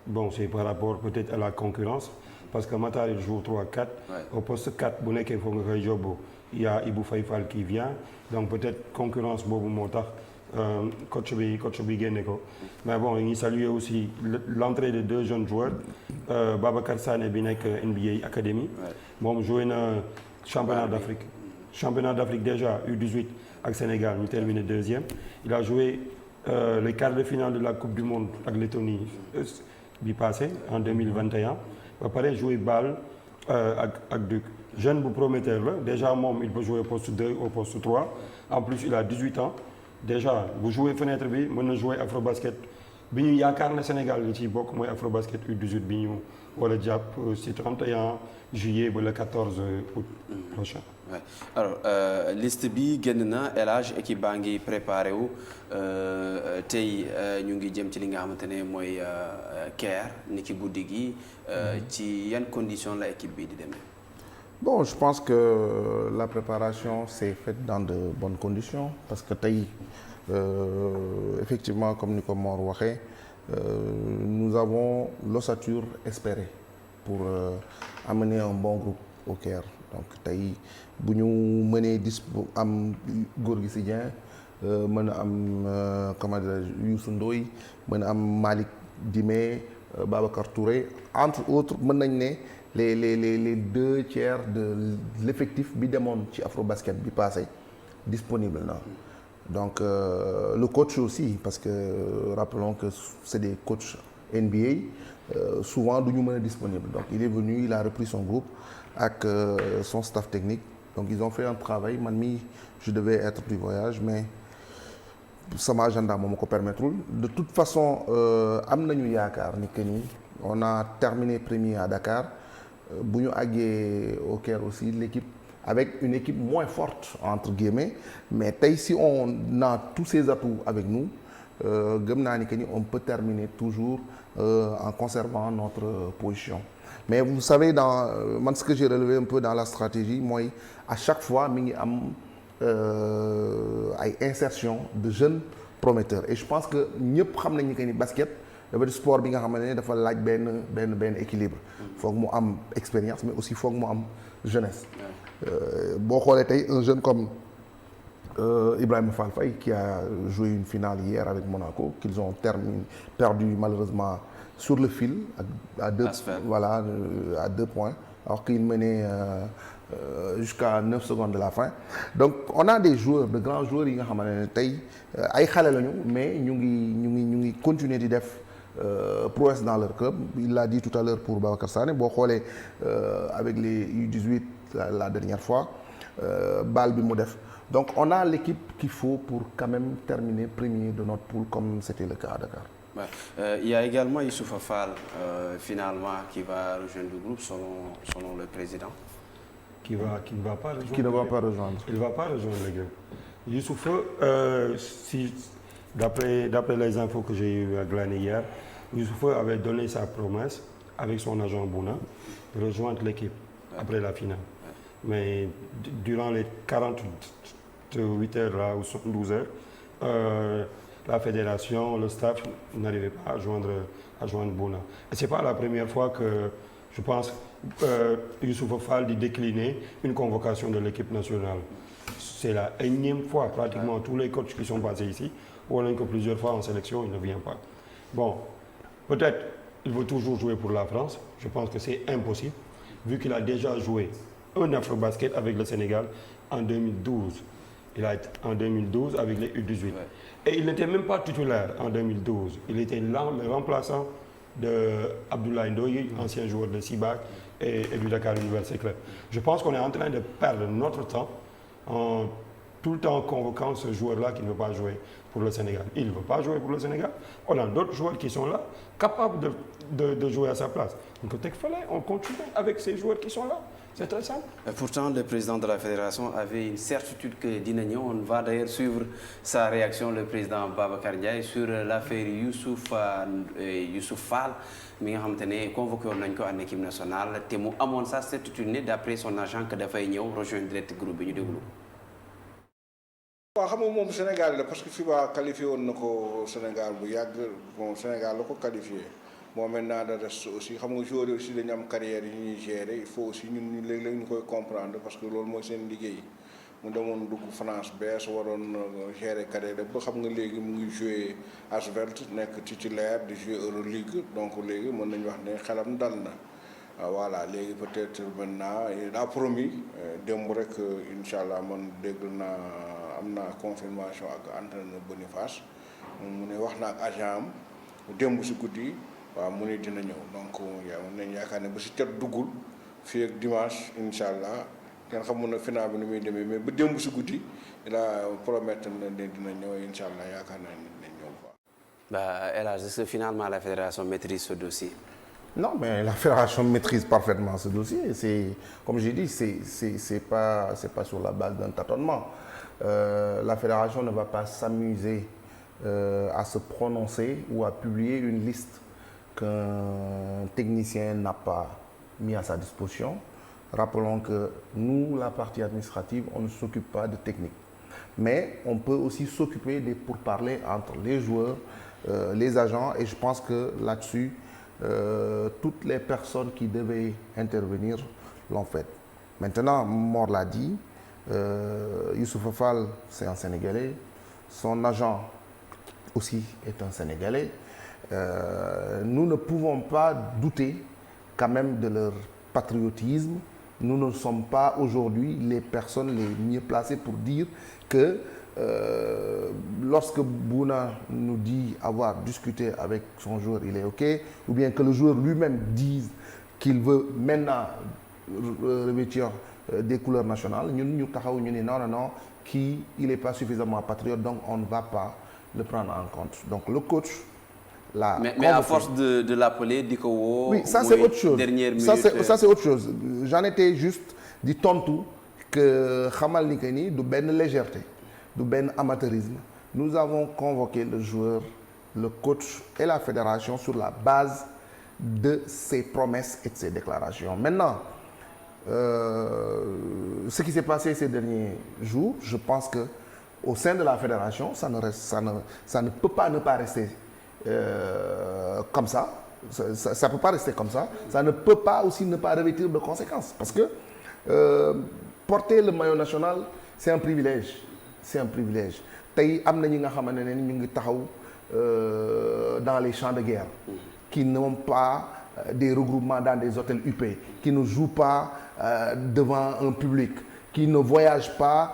bon c'est par rapport peut-être à la concurrence parce que Mactar il joue 3-4 au poste 4 bu nekkee foog nga koy jobbu il y a Ibou Faye Fall qui vient donc peut-être concurrence boobu moo tax coach bi génne ko mais bon ñu saluer aussi l'entrée de deux jeunes joueurs Babacar Sané bi nekk NBA Academy moom joué na championnat d'Afrique déjà U18 ak Sénégal ñu terminé deuxième il a joué les quarts de finale de la Coupe du Monde ak Lettonie bi passé en 2021 ba pare joué BAL ak Duc jeune bu prometteur la déjà moom il peut jouer au poste 2 au poste 3 en plus il a 18 ans déjà bu jouer fenêtre bi mën na jouer Afrobasket bi ñu yaakaar na Sénégal li ci bokk mooy Afrobasket U18 bi ñu wala jàpp ci 31 juillet ba le 14 août prochain. Ouais. Alors liste bi génn na El Hadj équipe baa ngi préparé wu tey ñu ngi jëm ci li nga xamante ne mooy Caire ni ki guddi gi ci yan conditions la équipe bi di demee. Bon, je pense que la préparation s'est faite dans de bonnes conditions parce que tey effectivement comme ni ko Mor waxee nous avons l'ossature espérée pour amener un bon groupe au Caire donc tey bu ñu mënee am Gorgui Sy Dieng mën a am comment dirais-je Youssou Ndoye mën a am Malick Dime Babacar Touré entre autres mën nañ ne les 2 tiers de l'effectif bi demoon ci Afrobasket bi passé disponible na donc le coach aussi parce que rappelons que c'est des coachs NBA souvent du ñu mën a disponible donc il est venu il a repris son groupe ak son staff technique donc ils ont fait un travail man mi je devais être du voyage mais sama agenda moo ma ko permettrul de toute façon am nañu yaakaar ni que ni on a terminé premier à Dakar bu ñu àggee au Caire aussi l'équipe avec une équipe moins forte entre guillemets mais tey si on a tous ces atouts avec nous gëm naa ni que ni on peut terminer toujours en conservant notre position mais vous savez man ce que j'ai relevé un peu dans la stratégie mooy à chaque fois mi ngi am ay insertion de jeunes prometteurs et je pense que ñëpp xam nañu que ni basket dafa di sport bi nga xam ne dafa laaj benn équilibre foog mu am expérience mais aussi foog mu am jeunesse boo xoolee tey un jeune comme Ibrahima Fall Faye qui a joué une finale hier avec Monaco, qu'ils ont perdu malheureusement sur le fil à 2 points, alors qu'ils menaient jusqu'à 9 secondes de la fin. Donc on a des joueurs, de grands joueurs yi nga xamante ne tey ay xale lañu mais ñu ngi continuer di def prouesse dans leur club. Il l'a dit tout à l'heure pour Babacar Sané, boo xoolee avec les U18 la dernière fois balle bi mu def. Donc on a l'équipe qu'il faut pour quand même terminer premier de notre poule comme c'était le cas à Dakar. Ouais. Il y a également Youssoupha Fall finalement qui va rejoindre le groupe selon le président. Qui ne va pas rejoindre. Qui ne va pas rejoindre. Il ne va pas rejoindre le groupe. Youssoupha, si d'après les infos que j'ai eues à glaner hier, Youssoupha avait donné sa promesse avec son agent Bouna de rejoindre l'équipe après la finale. Mais durant les 48 heures là, ou 72 heures, la fédération, le staff n'arrivait pas à joindre Bouna. Et ce n'est pas la première fois que je pense Youssoupha Fall dit décliner une convocation de l'équipe nationale. C'est la énième fois, pratiquement tous les coachs qui sont passés ici, ou on a que plusieurs fois en sélection, il ne vient pas. Bon, peut-être il veut toujours jouer pour la France. Je pense que c'est impossible, vu qu'il a déjà joué un Afrobasket avec le Sénégal en 2012. Il a été en 2012 avec les U18. Ouais. Et il n'était même pas titulaire en 2012. Il était là, le remplaçant de Abdoulaye Ndoye, ancien joueur de Sibac et du Dakar Université Club. Je pense qu'on est en train de perdre notre temps en tout le temps convoquant ce joueur-là qui ne veut pas jouer pour le Sénégal. Il ne veut pas jouer pour le Sénégal. On a d'autres joueurs qui sont là, capables de jouer à sa place. Donc on continue avec ces joueurs qui sont là. C'est très simple. Pourtant, le président de la fédération avait une certitude que dina ñëw. On va d'ailleurs suivre sa réaction, le président Babacar Ndiaye, sur l'affaire Youssouf Fall mi nga xamante ne convoqué woon nañ ko en équipe nationale te mu amoon sa certitude ne d'après son agent que dafay ñëw rejoindre direct groupe bi ñu déglu. waaw xam nga moom Sénégal la parce que FIBA qualifié woon na ko Sénégal bu yàgg bon Sénégal la ko qualifié. Bon maintenant de reste aussi xam nga joueurs yi aussi dañu am carrière yi ñuy gérer il faut aussi ñun léeg-léeg ñu koy comprendre parce que loolu mooy seen liggéey mu demoon dugg France bees waroon gérer carrière ba xam nga léegi mu ngi jouer Asvel nekk titulaire di jouer Euroleague donc léegi mën nañu wax ne xelam dal na voilà léegi peut-être maintenant il a promis démb rek incha allah man dégg naa am naa confirmation ak entraîneur Boniface mu ne wax na ak agent am démb si guddi. waaw mu ne dina ñëw donc nañ yaakaar ne ba si cat duggul fii ak dimanche incha allah kenn xamul na final bi ni muy demee mais ba démb si guddi la promettre na ne dina ñëw incha allah yaakaar naa ne dina ñëw quoi. El Hadj, est-ce que finalement la fédération maîtrise ce dossier? Non, mais la fédération maîtrise parfaitement ce dossier. C'est, comme j'ai dit, c'est pas sur la base d'un tâtonnement. La fédération ne va pas s'amuser à se prononcer ou à publier une liste qu'un technicien n'a pas mis à sa disposition. Rappelons que nous, la partie administrative, on ne s'occupe pas de technique. Mais on peut aussi s'occuper des pourparlers entre les joueurs, les agents, et je pense que là-dessus, toutes les personnes qui devaient intervenir l'ont fait. Maintenant, Mor l'a dit, Youssoupha Fall, c'est un Sénégalais, son agent aussi est un Sénégalais. Nous ne pouvons pas douter quand même de leur patriotisme. Nous ne sommes pas aujourd'hui les personnes les mieux placées pour dire que lorsque Bouna nous dit avoir discuté avec son joueur, il est OK, ou bien que le joueur lui-même dise qu'il veut maintenant revêtir des couleurs nationales, nous taxaw ñu ne non, il n'est pas suffisamment patriote, donc on ne va pas le prendre en compte. Donc le coach l'a mais à force de l'appeler, dit que oui, ça c'est autre chose. Ça c'est autre chose. J'en étais juste du tontu que xamal ni que ni du benn légèreté, du benn amateurisme. Nous avons convoqué le joueur, le coach et la fédération sur la base de ses promesses et de ses déclarations. Maintenant, ce qui s'est passé ces derniers jours, je pense que au sein de la fédération, ça ne peut pas ne pas rester comme ça. Ça peut pas rester comme ça. Ça ne peut pas aussi ne pas revêtir de conséquences. Parce que porter le maillot national, c'est un privilège. c'est un privilège tey am na ñi nga xamante ne ñu ngi taxaw dans les champs de guerre qui n'ont pas des regroupements dans des hôtels huppés qui ne jouent pas devant un public qui ne voyagent pas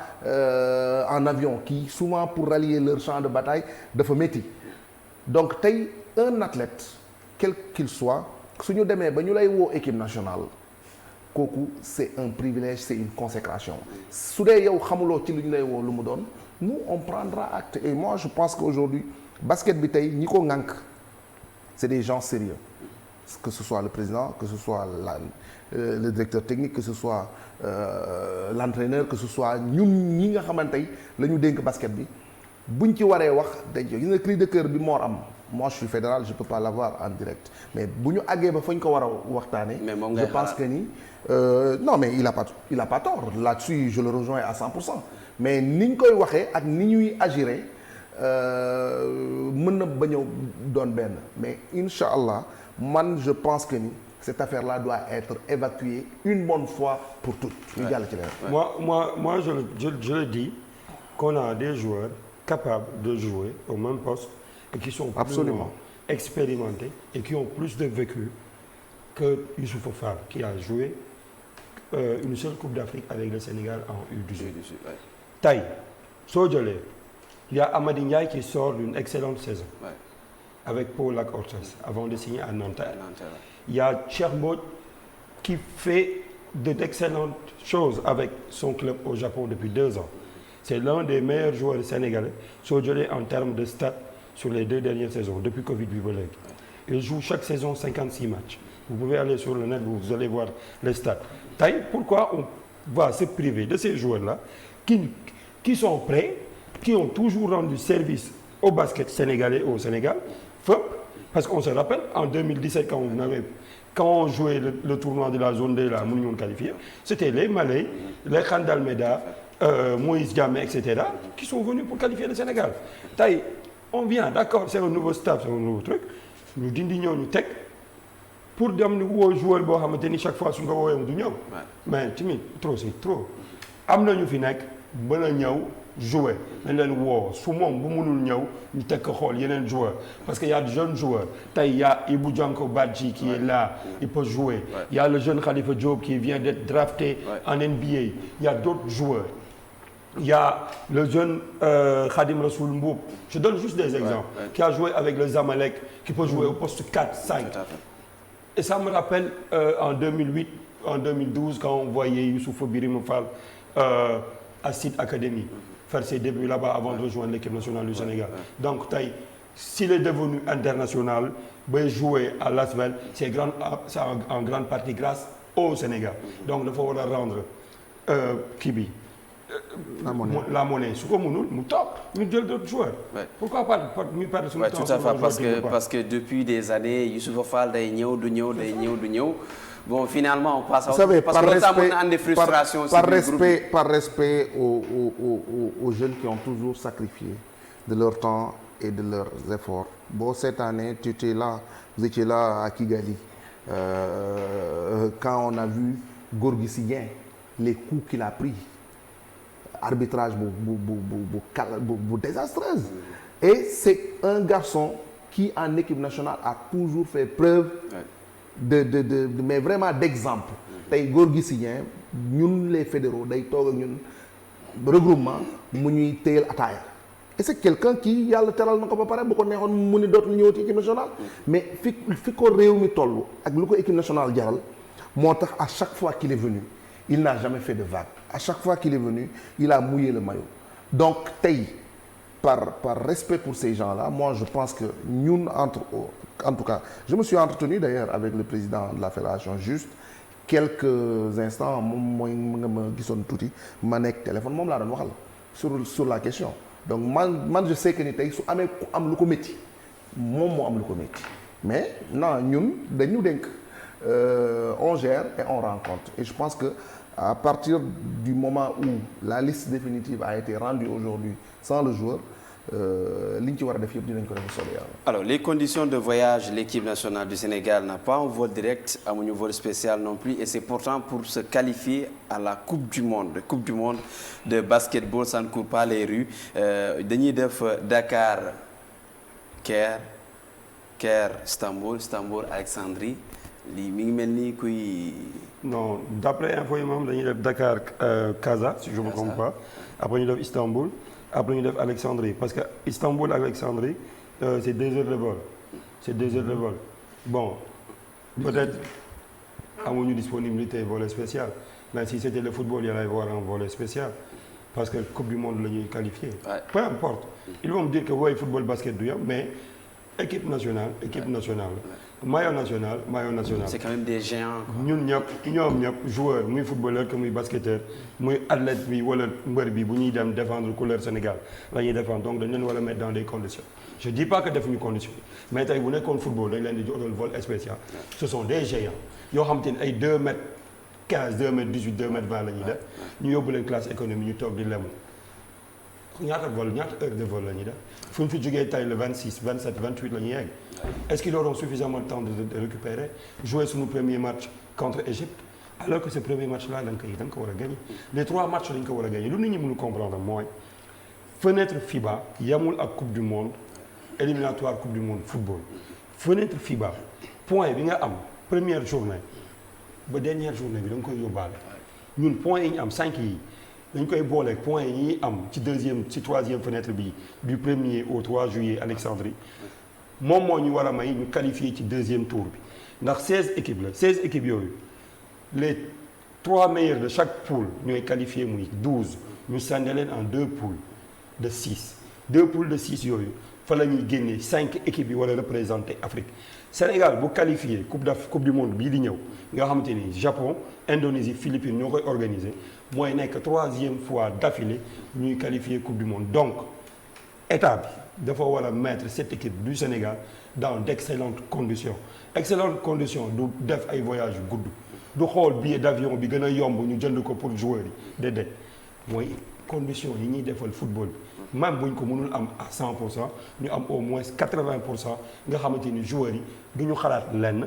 en avion qui souvent pour rallier leur champ de bataille dafa métti donc tey un athlète quel qu'il soit su ñu demee ba ñu lay woo équipe nationale kooku c'est un privilège c'est une consécration su dee yow xamuloo ci lu ñu lay woo lu mu doon nous on prendra acte et moi je pense qu'aujourd'hui basket bi tey ñi ko ŋànk c'est des gens sérieux que ce soit le président que ce soit le directeur technique que ce soit l'entraîneur que ce soit ñun ñi nga xamante tey la ñu dénk basket bi buñ ci waree wax dañ gis nga cri de cœur bi Mor am moi je suis fédéral je peux pas l'avoir en direct mais bu ñu àggee ba fa ñu ko war a waxtaanee je pense que ni non mais il a pas tort là-dessus je le rejoins à 100% mais ni ñu koy waxee ak ni ñuy agiré mën na ba ñëw doon benn mais incha allah man je pense que ni cette affaire-là doit être évacuée une bonne fois pour toutes. ñu jàll ci leneen. moi je le dis qu'on a des joueurs capables de jouer au même poste et qui sont absolument expérimentés et qui ont plus de vécu que Youssoupha Fall qui a joué une seule Coupe d'Afrique avec le Sénégal en U18. Tey soo jëlee il y a Amady Ndiaye qui sort d'une excellente saison avec Pau Lac Orthez avant de signer à Nanterre. Il y a Cheikh Mbodj qui fait d'excellentes choses avec son club au Japon depuis 2 ans. C'est l'un des meilleurs joueurs sénégalais soo jëlee en termes de stats sur les 2 dernières saisons depuis Covid bi ba léegi. Il joue chaque saison 56 matchs. Vous pouvez aller sur le net, vous allez voir les stats. Tey pourquoi on va se priver de ces joueurs-là qui sont prêts, qui ont toujours rendu service au basket sénégalais au Sénégal, parce qu'on se rappelle en 2017 quand on jouait le tournoi de la zone D là mënuñu woon qualifier, c'était les Malais, les Khan d'Almeida, Moïse Diamé, etc. qui sont venus pour qualifier le Sénégal. Tey on vient, d'accord, c'est un nouveau staff, c'est un nouveau truc, ñu dindi ñëw ñu teg pour dem ni woo joueur boo xamante ni chaque fois su nga woowee du ñëw. mais tamit trop c'est trop. am na ñu fi nekk mën a ñëw jouer dañ leen woo su moom bu mënul ñëw ñu teg ko xool yeneen joueurs parce que y a de jeunes joueurs tey y a Ibou Dianko Badji qui est là il peut jouer. Il y a le jeune Khalifa Diop qui vient d'être drafté en NBA. Il y a d'autres joueurs. Il y a le jeune Khadim Rassoul Mboub, je donne juste des exemples, qui a joué avec le Zamalek, qui peut jouer au poste 4, 5. Et ça me rappelle en 2008, en 2012, quand on voyait Youssoupha Birima Fall à Site Academy faire ses débuts là-bas avant de rejoindre l'équipe nationale du Sénégal. Donc, s'il est devenu international, jouer à l'Asvel, c'est en grande partie grâce au Sénégal. Donc, il faut rendre Kibi. La monnaie su ko mënul mu toog ñu jël d'autres joueurs. Pourquoi pas ñu perdre suñu temps. Tout à fait parce que depuis des années Youssoupha Fall day ñëw du ñëw day ñëw du ñëw bon finalement on passe. Vous savez, parce que ça mën na andi frustration. Par respect aux jeunes qui ont toujours sacrifié de leur temps et de leurs efforts. Bon, cette année vous étiez là à Kigali quand on a vu Gorgui Sy Dieng les coups qu'il a pris. Arbitrage désastreuse. Et c'est un garçon qui en équipe nationale a toujours fait preuve mais vraiment d'exemple. Tey Gorgui Sy Dieng ñun les fédéraux day toog ak ñun regroupement mu ñuy téyel ataaya. Et c'est quelqu'un qui yàlla teral na ko ba pare bu ko neexoon mu ni dootul ñëwati équipe nationale. Mais fi ko réew mi toll ak lu ko équipe nationale jaral moo tax à chaque fois qu'il est venu il n'a jamais fait de vague. À chaque fois qu'il est venu, il a mouillé le maillot. Donc, par respect pour ces gens-là, moi je pense que nous, en tout cas, je me suis entretenu d'ailleurs avec le président de la fédération juste quelques instants, sur la question. Donc, moi je sais que nous avons mais non, nous, on gère et on rencontre. Et je pense que à partir du moment où la liste définitive a été rendue aujourd'hui sans le joueur, li ñu ci war a def yëpp dinañ ko def soobee yàlla. Alors les conditions de voyage, l'équipe nationale du Sénégal n'a pas un vol direct, amuñu vol spécial non plus, et c'est pourtant pour se qualifier à la Coupe du Monde de basketball, ça ne court pas les rues. Dañuy def Dakar Caire Istanbul Alexandrie lii mi ngi mel ni kuy. Non, d'après info yi moom dañuy def Dakar Casa si je me trompe pas, après ñu def Istanbul, après ñu def Alexandrie, parce que Istanbul ak Alexandrie c'est 2 heures de vol. C'est 2 heures de vol. Bon, peut-être amuñu disponibilité volet spécial, mais si c'était le football, il y allait y avoir un volet spécial. Parce que Coupe du Monde la ñuy qualifié. Ouais. Peu importe. Ils vont me dire que oui, football, basket du yam, mais équipe nationale. Maillot national. C'est quand même des géants. ñun ñëpp joueur muy footballeur que muy basketteur muy athlète bi wala mbër bi bu ñuy dem défendre couleur Sénégal la ñuy défendre, donc dañ leen war a mettre dans des conditions. Je dis pas que defuñu conditions mais tey bu nekkoon football dañ leen di joxal vol spécial. Ce sont des géants yoo xam te ne ay 2 mètres 15 2 mètres 18 2 mètres 20 la ñuy def ñu yóbbu leen classe économie ñu toog di lemu ñaata heure de vol la ñuy def fu ñu fi jógee tey le 26 27 28 la ñuy yegg. Est-ce qu'ils auront suffisamment de temps de récupérer, jouer sur nos premiers matchs contre Égypte, alors que ce premier match-là da nga ko war a gagner. Les 3 matchs dañ ko war a gagner lu nit ñi mënu comprendre mooy fenêtre FIBA yamul ak Coupe du Monde éliminatoire Coupe du Monde football. Fenêtre FIBA point bi nga am première journée ba dernière journée bi da nga koy yóbbaale ñun point yi ñu am 5 yi dañ koy boole point yi ñuy am ci 3e fenêtre bi du 1er au 3 juillet Alexandrie. moom moo ñu war a may ñu qualifier ci 2e tour bi ndax 16 équipes la 16 équipes yooyu les 3 meilleurs de chaque poule ñooy qualifier muy 12 ñu sànni leen en 2 poules de 6 2 poules de 6 yooyu fa la ñuy génnee 5 équipes yi war a représenter Afrique. Sénégal bu qualifié coupe du monde bii di ñëw nga xamante ni Japon Indonésie Philippines ñoo koy organiser mooy nekk 3e fois d'affilée ñuy qualifier coupe du monde. Donc état bi dafa war a mettre cette équipe du Sénégal dans d'excellentes conditions du def ay voyages yu gudd du xool billet d'avion bi gën a yomb ñu jënd ko pour joueurs yi déedéet mooy conditions yi ñuy defal football bi même buñ ko mënul am à 100% ñu am au moins 80% nga xamante ni joueurs yi du ñu xalaat lenn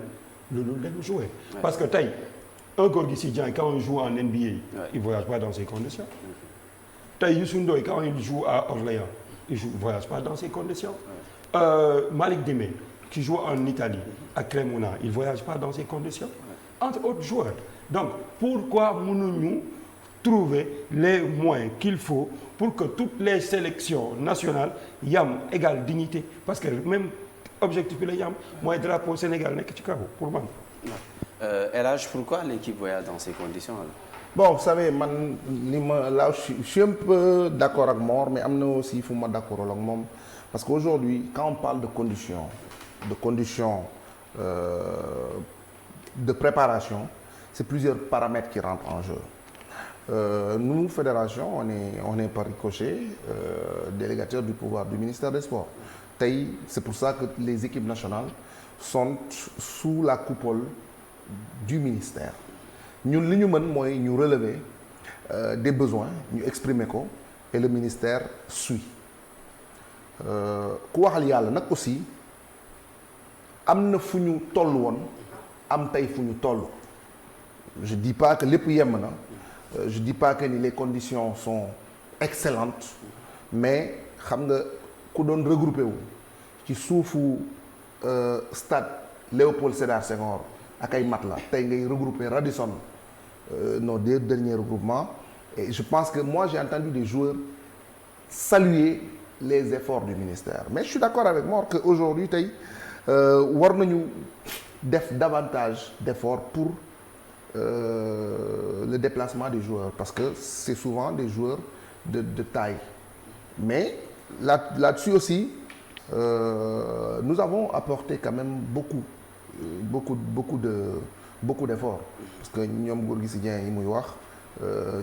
loolu dem jouer. Parce que tey un Gorgui Sy Dieng quand il joue en NBA il voyage pas dans ces conditions. Tey Youssou Ndoye quand il joue à Orléans il ne voyage pas dans ces conditions. Malick Deme qui joue en Italie à Cremona il ne voyage pas dans ces conditions. Entre autres joueurs. Donc pourquoi mënuñu trouver les moyens qu'il faut pour que toutes les sélections nationales yam égale dignité parce que même objectif bi la yam mooy drapeau Sénégal nekk ci kaw pour man. El Hadj, pourquoi l'équipe voyage dans ces conditions-là? Bon, vous savez, je suis un peu d'accord avec Mor, mais je suis aussi d'accord avec Mor. Parce qu'aujourd'hui, quand on parle de conditions de préparation, c'est plusieurs paramètres qui rentrent en jeu. Nous, fédération, on est par ricochet délégataire du pouvoir du ministère des Sports. C'est pour ça que les équipes nationales sont sous la coupole du ministère. Nous, li ñu mën mooy ñu relever des besoins ñu exprimer ko et le ministère suit ku waxal yàlla nag aussi am na fu ñu toll woon am tey fu ñu toll. Je dis pas que lépp yem na je dis pas que ni les conditions sont excellentes mais xam nga ku doon regroupé wu ci suufu stade Léopold Sédar Senghor ak ay matelas tey ngay regroupé Radisson nos 2 derniers regroupements et je pense que moi j'ai entendu des joueurs saluer les efforts du ministère mais je suis d'accord avec moi que aujourd'hui tey war nañu def davantage d'efforts pour le déplacement des joueurs parce que c'est souvent des joueurs de taille mais là-dessus aussi nous avons apporté quand même beaucoup d'efforts parce que ñoom Gorgui Sy Dieng yi muy wax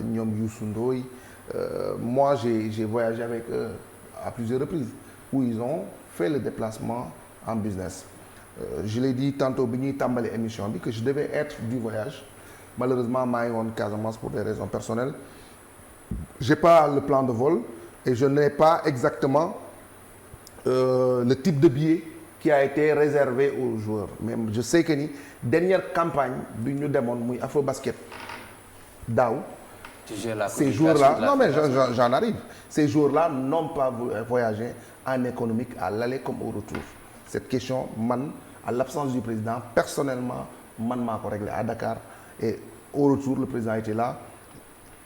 ñoom Youssou Ndoye moi j'ai voyagé avec eux à plusieurs reprises où ils ont fait le déplacement en business je l'ai dit tantôt bi ñuy tàmbali émission bi que je devais être du voyage malheureusement maa ngi woon Casamance pour des raisons personnelles j'ai pas le plan de vol et je n'ai pas exactement le type de billet qui a été réservé aux joueurs. Même je sais que ni dernière campagne bi ñu demoon muy Afrobasket daaw. Ces joueurs-là, non mais j'en arrive. Ces joueurs-là n'ont pas voyagé en économique à l'aller comme au retour. Cette question, man, à l'absence du président, personnellement, man m'a réglé à Dakar et au retour le président était là.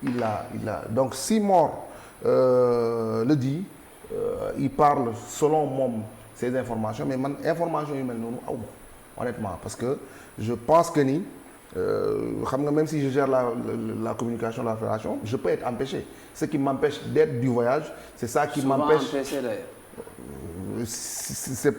Il a donc si Mor le dit, il parle selon moom ces informations, mais man information yu mel noonu aw ma honnêtement parce que je pense que ni xam nga même si je gère la communication de la fédération, je peux être empêché. Ce qui m'empêche d'être du voyage, c'est ça qui m'empêche. C'est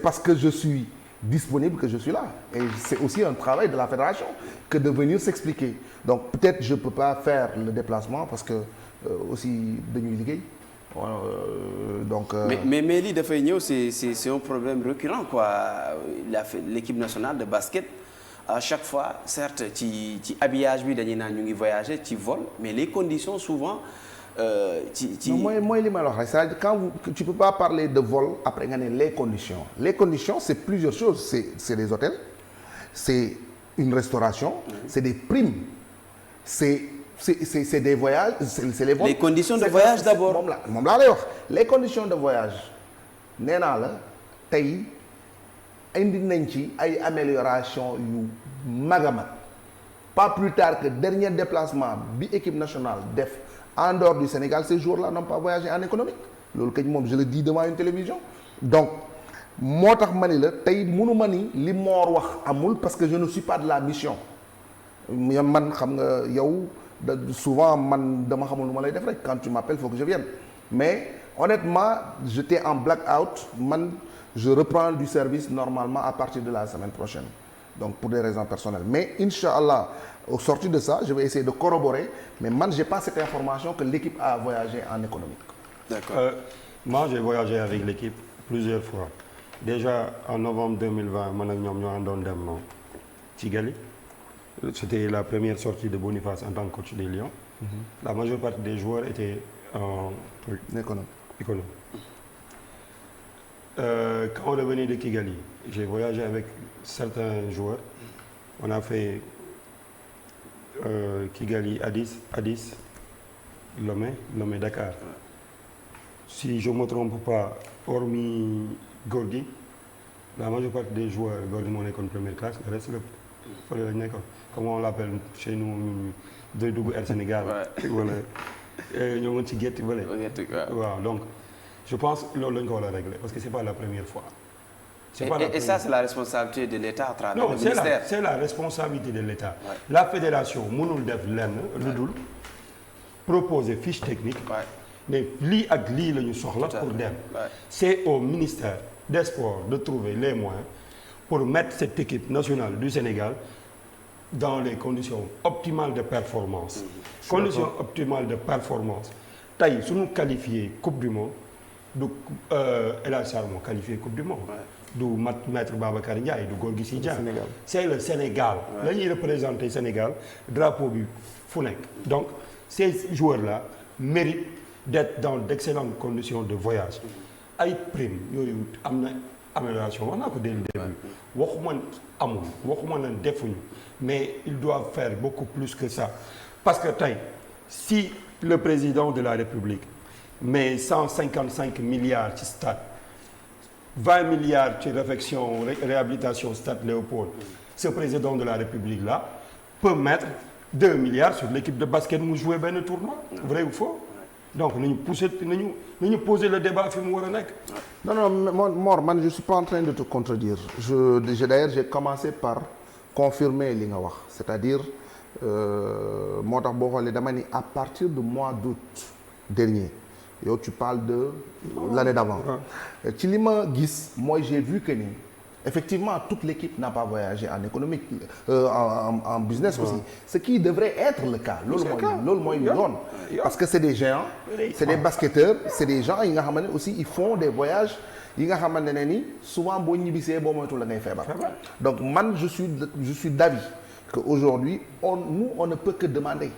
parce que je suis disponible que je suis là. Et c'est aussi un travail de la fédération que de venir s'expliquer. Donc peut-être je peux pas faire le déplacement parce que aussi dañuy liggéey. Donc mais lii dafay ñëw c'est un problème récurrent quoi. L'équipe nationale de basket à chaque fois certes ci habillage bi dañuy naan ñu ngi voyager ci vol mais les conditions souvent ci mooy li ma la wax rek c'est-à-dire quand tu peux pas parler de vol après nga ne les conditions c'est plusieurs choses c'est des hôtels c'est une restauration c'est des primes c'est des voyages c'est les vols. Les conditions de voyage d'abord moom laa lay wax les conditions de voyage nee naa la tey indi nañ ci ay amélioration yu mag a mag pas plus tard que dernier déplacement bi équipe nationale def en dehors du Sénégal ces jours-là n'ont pas voyagé en économique loolu kañ moom je le dis devant une télévision donc moo tax ma ni la tey mënu ma ni li Mor wax amul parce que je ne suis pas de la mission man xam nga yow souvent man dama xamul lu ma lay def rek quand tu m'appelles faut que je vienne mais honnêtement j'étais en blackout man je reprends du service normalement à partir de la semaine prochaine donc pour des raisons personnelles mais Inch'Allah au sortir de ça je vais essayer de corroborer mais man j'ai pas cette information que l'équipe a voyagé en économique. D'accord. Moi j'ai voyagé avec l'équipe plusieurs fois déjà en novembre 2020 man ak ñoom ñoo àndoon dem Kigali. C'était la première sortie de Boniface en tant que coach des Lions. La majeure partie des joueurs étaient en économie. Quand on revenait de Kigali, j'ai voyagé avec certains joueurs. On a fait Kigali, Addis, Lomé, Dakar. Si je ne me trompe pas, hormis Gorgui, la majeure partie des joueurs, Gorgui moo nekkoon première classe, le reste fële lañ nekkoon. Comment on l'appelle chez nous doy dugg Air Sénégal wala ñoo ngi ci gétt bële waaw donc je pense loolu lañ ko war a régler parce que c'est pas la première fois et ça c'est la responsabilité de l'État à travers le ministère c'est la responsabilité de l'État la fédération mënul def lenn lu dul proposer fiche technique mais lii ak lii la ñu soxla pour dem c'est au ministère des Sports de trouver les moyens pour mettre cette équipe nationale du Sénégal dans les conditions optimales de performance. Conditions optimales de performance. Tey suñu qualifié Coupe du Monde du El Hadj Sarr moo qualifié Coupe du Monde. Du maître Babacar Ndiaye du Gorgui Sy Dia. C'est le Sénégal. La ñuy représenter Sénégal drapeau bi fu nekk. Donc ces joueurs-là méritent d'être dans d'excellentes conditions de voyage. Ay primes yooyu am na amélioration wax naa ko dès le début waxuma amul waxuma na defuñu mais ils doivent faire beaucoup plus que ça parce que tey si le président de la République met 155 milliards ci stade 20 milliards ci réfection réhabilitation stade Léopold ce président de la République là peut mettre 2 milliards sur l'équipe de basket mu jouer benn tournoi vrai ou faux donc nañu poser le débat fi mu war a nekk. Non Mor man je suis pas en train de te contredire d'ailleurs j'ai commencé par confirmer li nga wax c'est-à-dire moo tax boo xoolee dama ni à partir du mois d'août dernier yow tu parles de l'année d'avant ci li ma gis mooy j'ai vu que ni effectivement toute l'équipe n'a pas voyagé en économique en business aussi ce qui devrait être le cas loolu mooy yoon parce que c'est des géants c'est des basketteurs c'est des gens yi nga xamante ne aussi ils font des voyages yi nga xamante ne ni souvent boo ñibbisee boo moytu la ngay feebar donc man je suis d'avis que aujourd'hui on ne peut que demander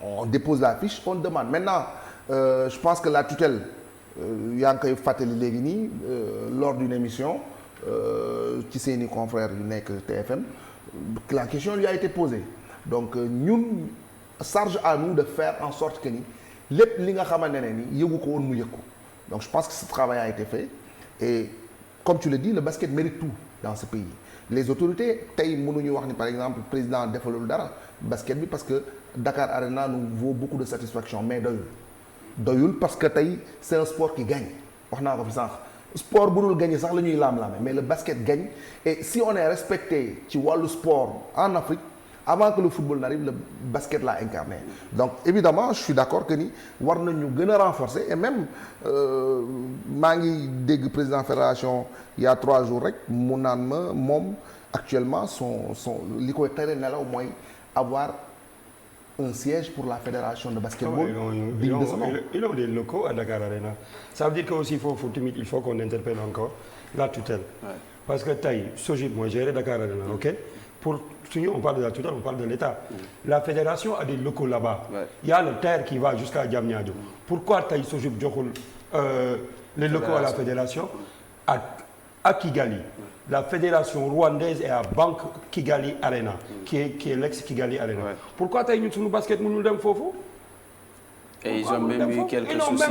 on dépose la fiche on demande maintenant je pense que la tutelle yaa ngi koy fàttali léegi nii lors d'une émission ci seeni confrères yu nekk TFM la question lui a été posée donc ñun charge à nous de faire en sorte que ni lépp li nga xamante ne ni yëgu ko woon mu yëg ko donc je pense que ce travail a été fait et comme tu le dis le basket mérite tout dans ce pays les autorités tey mënuñu wax ni par exemple président defalul dara basket bi parce que Dakar Arena nous vaut beaucoup de satisfaction mais doyul parce que tey c'est un sport qui gagne wax naa ko fi sànq sport bu dul gagné sax la ñuy laam-laame mais le basket gagne et si on est respecté ci wàllu sport en Afrique avant que le football n'arrive le basket l'a incarné donc évidemment je suis d'accord que ni war nañu gën a renforcer et même maa ngi dégg président fédération il y a 3 jours rek mu naan ma moom actuellement son li koy tere nelaw mooy avoir un siège pour la fédération de basketball. Ils ont des locaux à Dakar Arena. Ça veut dire que aussi il faut qu'on interpelle encore la tutelle. Ouais. Parce que tey SOGIP mooy gérer Dakar Arena, ok? On parle de la tutelle, on parle de l'État. La fédération a des locaux là-bas. Ouais. Il y a le terre qui va jusqu'à Diamniadio. Pourquoi tey SOGIP joxul les locaux à la fédération à Kigali? La fédération rwandaise est à Bank Kigali Arena, qui est l'ex-Kigali Arena. Ouais. Pourquoi tey ñun suñu basket mënul dem foofu? Et ils ont même eu quelques soucis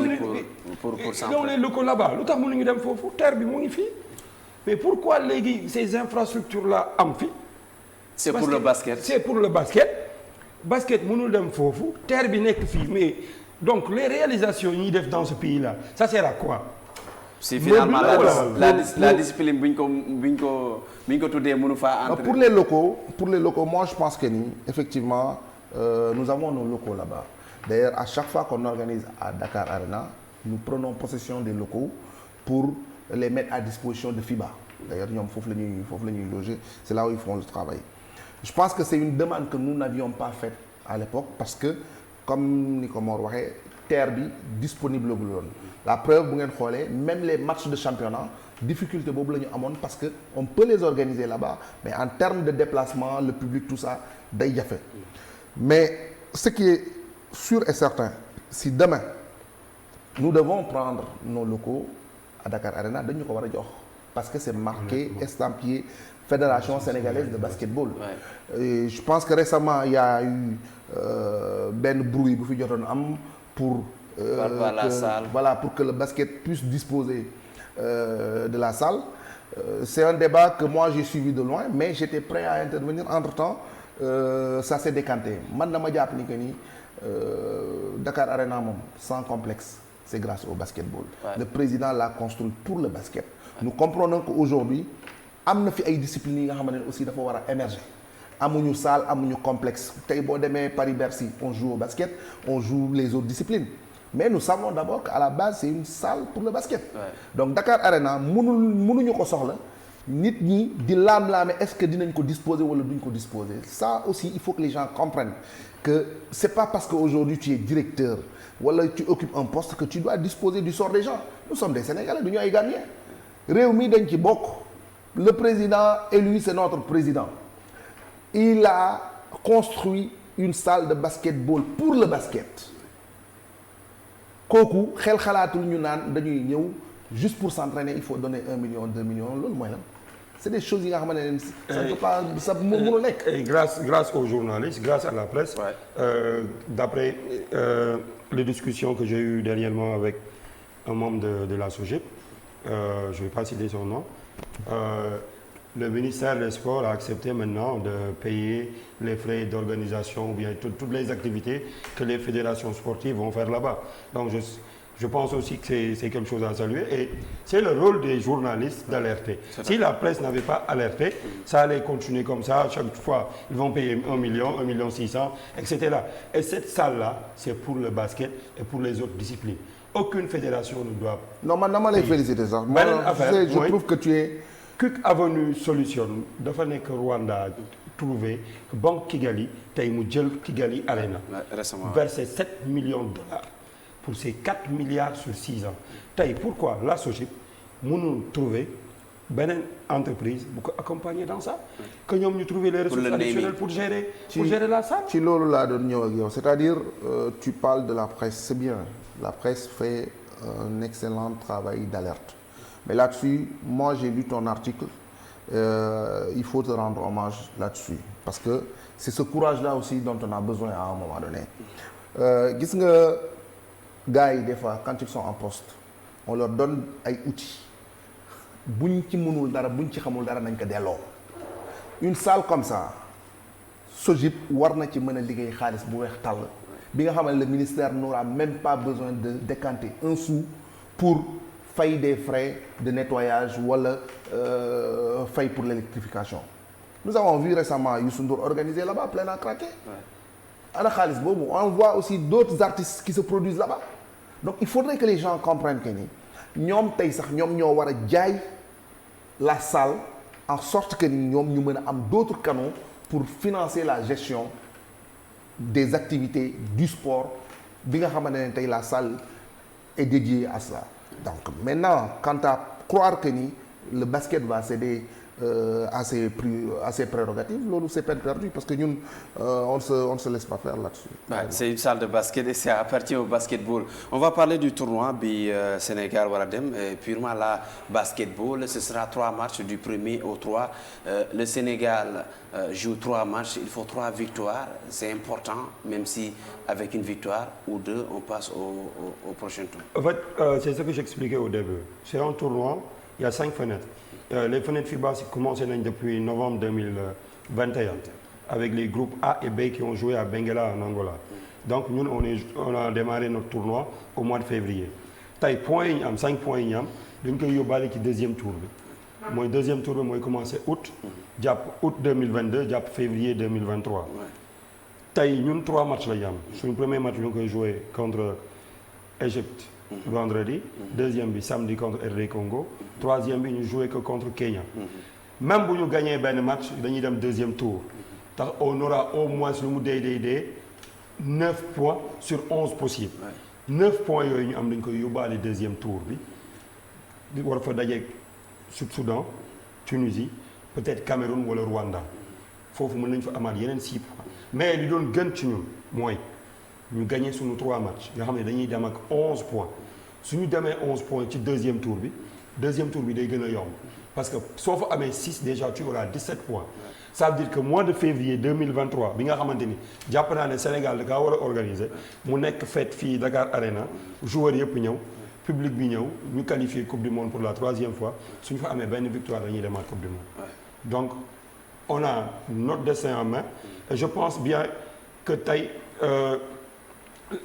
pour ça. Ils ont les locaux là-bas. Lu tax mënuñu dem foofu? Terre bi mu ngi fii. Mais pourquoi léegi ces infrastructures-là am fi? C'est pour le basket. C'est pour le basket. Basket mënul dem foofu, terre bi nekk fii. Mais donc les réalisations yi ñuy def dans ce pays-là, ça sert à quoi? Si finalement la discipline bu ñu ko tuddee mënu faa entrer. Pour les locaux moi je pense que ni effectivement nous avons nos locaux là-bas. D'ailleurs à chaque fois qu'on organise à Dakar Arena nous prenons possession des locaux pour les mettre à disposition de FIBA. D'ailleurs ñoom foofu la ñuy loger, c'est là où ils font le travail. Je pense que c'est une demande que nous n'avions pas faite à l'époque parce que comme ni ko Mor waxee terre bi disponible bu loon la preuve bu ngeen xoolee même les matchs de championnat difficulté boobu la ñu amoon parce que on peut les organiser là-bas mais en termes de déplacement le public tout ça day jafe mais ce qui est sûr et certain si demain nous devons prendre nos locaux à Dakar Arena dañu ko war a jox parce que c'est marqué estampillé Fédération sénégalaise de basketball. Ouais. Et je pense que récemment il y a eu benn bruit bu fi jotoon am pour pour que le basket puisse disposer de la salle. C'est un débat que moi j'ai suivi de loin mais j'étais prêt à intervenir entre-temps ça s'est décanté man dama jàpp ni que ni Dakar Arena moom sans complexe c'est grâce au basketball. Ouais. Le président l'a construit pour le basket. Ouais. Nous comprenons qu'aujourd'hui am na fi ay disciplines yi nga xamante ne aussi dafa war a émerger amuñu salle amuñu complexe tey boo demee Paris-Bercy on joue au basket on joue les autres disciplines mais nous savons d'abord qu'à la base c'est une salle pour le basket. Ouais. Donc Dakar Arena mënuñu ko soxla nit ñi di laam-laame est-ce que dinañ ko disposer wala duñ ko disposer ça aussi il faut que les gens comprennent que c'est pas parce que aujourd'hui tu es directeur wala tu occupes un poste que tu dois disposer du sort des gens nous sommes des Sénégalais duñu ay Gambiens réew mi dañ ci bokk le président élu c'est notre président il a construit une salle de basketball pour le basket kooku xel xalaatul ñu naan dañuy ñëw juste pour s'entraîner il faut donner 1 million 2 millions loolu mooy lan c'est des choses yi nga xamante ne ça ne peut pas ça mënul nekk. Et grâce aux journalistes grâce à la presse. Ouais. D'après les discussions que j'ai eues dernièrement avec un membre de la SOGIP je vais pas citer son nom. Le ministère des Sports a accepté maintenant de payer les frais d'organisation ou bien toutes les activités que les fédérations sportives vont faire là-bas. Donc je pense aussi que c'est quelque chose à saluer et c'est le rôle des journalistes d'alerter. Si la presse n'avait pas alerté, ça allait continuer comme ça. Chaque fois, ils vont payer 1 million, 1 million 600, etc. Et cette salle-là, c'est pour le basket et pour les autres disciplines. Aucune fédération ne doit... Non, maintenant, les féliciter ça. Moi, je trouve que tu es... Cook Avenue solution dafa nekk Rwanda trouvé que Banque Kigali tey mu jël Kigali Arena versé 7 millions de dollars pour ces 4 milliards sur 6 ans tey pourquoi la SOGIP mënul trouver beneen entreprise bu ko accompagner dans ça que ñoom ñu trouver les ressources additionnelles pour gérer la salle. ci loolu laa doon ñëw ak yow c'est-à-dire tu parles de la presse c'est bien la presse fait un excellent travail d'alerte. Mais là-dessus, moi j'ai lu ton article, il faut te rendre hommage là-dessus. Parce que c'est ce courage-là aussi dont on a besoin à un moment donné. Gis nga gars yi des fois quand ils sont en poste, on leur donne ay outils. Buñ ci mënul dara buñ ci xamul dara nañ ko delloo. Une salle comme ça, SOGIP war na ci mën a liggéey xaalis bu weex tàll bi nga xam ne le ministère n'aura même pas besoin de décanter un sou pour fay des frais de nettoyage wala fay pour l'électrification. Nous avons vu récemment Youssou Ndour organiser là-bas plein à craquer. Ana xaalis boobu on voit aussi d'autres artistes qui se produisent là-bas. Donc il faudrait que les gens comprennent que ni ñoom tey sax ñoom ñoo war a jaay la salle en sorte que ni ñoom ñu mën a am d'autres canaux pour financer la gestion des activités du sport bi nga xamante ne tey la salle est dédiée à cela. Donc maintenant quant à croire que ni le basket va céder à ses prérogatives, loolu c'est peine perdue parce que ñun on ne se laisse pas faire là-dessus. Ouais, c'est une salle de basket et ça appartient au basketball. On va parler du tournoi bi Sénégal war a dem purement la basketball. Ce sera 3 matchs du 1er au 3. Le Sénégal joue 3 matchs, il faut 3 victoires. C'est important, même si avec une victoire ou 2, on passe au prochain tour. En fait, c'est ce que j'expliquais au début. C'est un tournoi, il y a 5 fenêtres. Les fenêtres FIBA commencent depuis novembre 2021 avec les groupes A et B qui ont joué à Benguela en Angola. Donc nous on a démarré notre tournoi au mois de février. Tey points yi ñu am 5 points yi ñu am dañ koy yóbbaale ci deuxième tour bi mooy deuxième tour bi mooy commencé août jàpp août 2022 jàpp février 2023. Tey ñun 3 matchs la ñu am suñu premier match ñu ngi koy joué contre Égypte. Vendredi, deuxième bi samedi contre RD Congo, troisième bi ñu joué que contre Kenya. Même bu ñu gagné benn match dañuy dem deuxième tour tax on aura au moins lu mu dee 9 points sur 11 possibles. 9 points yooyu ñu am dañ koy yóbbaale deuxième tour bi di war fa dajeeg Soudan, Tunisie, peut-être Cameroun wala Rwanda foofu mën nañ fa amaat yeneen 6 points mais li doon gën ci ñun mooy ñu gagné suñu 3 matchs nga xam ne dañuy dem ak 11 points suñu demee 11 points ci deuxième tour bi day gën a yomb parce que soo fa amee 6 déjà tu auras 17 points. Ça veut dire que mois de février 2023 bi nga xamante ni jàpp naa ne Sénégal da kaa war a organiser mu nekk fête fii Dakar Arena joueurs yëpp ñëw public bi ñëw ñu qualifier coupe du monde pour la 3e fois suñu fa amee benn victoire dañuy demaat coupe du monde. Donc on a notre destin en main et je pense bien que tey.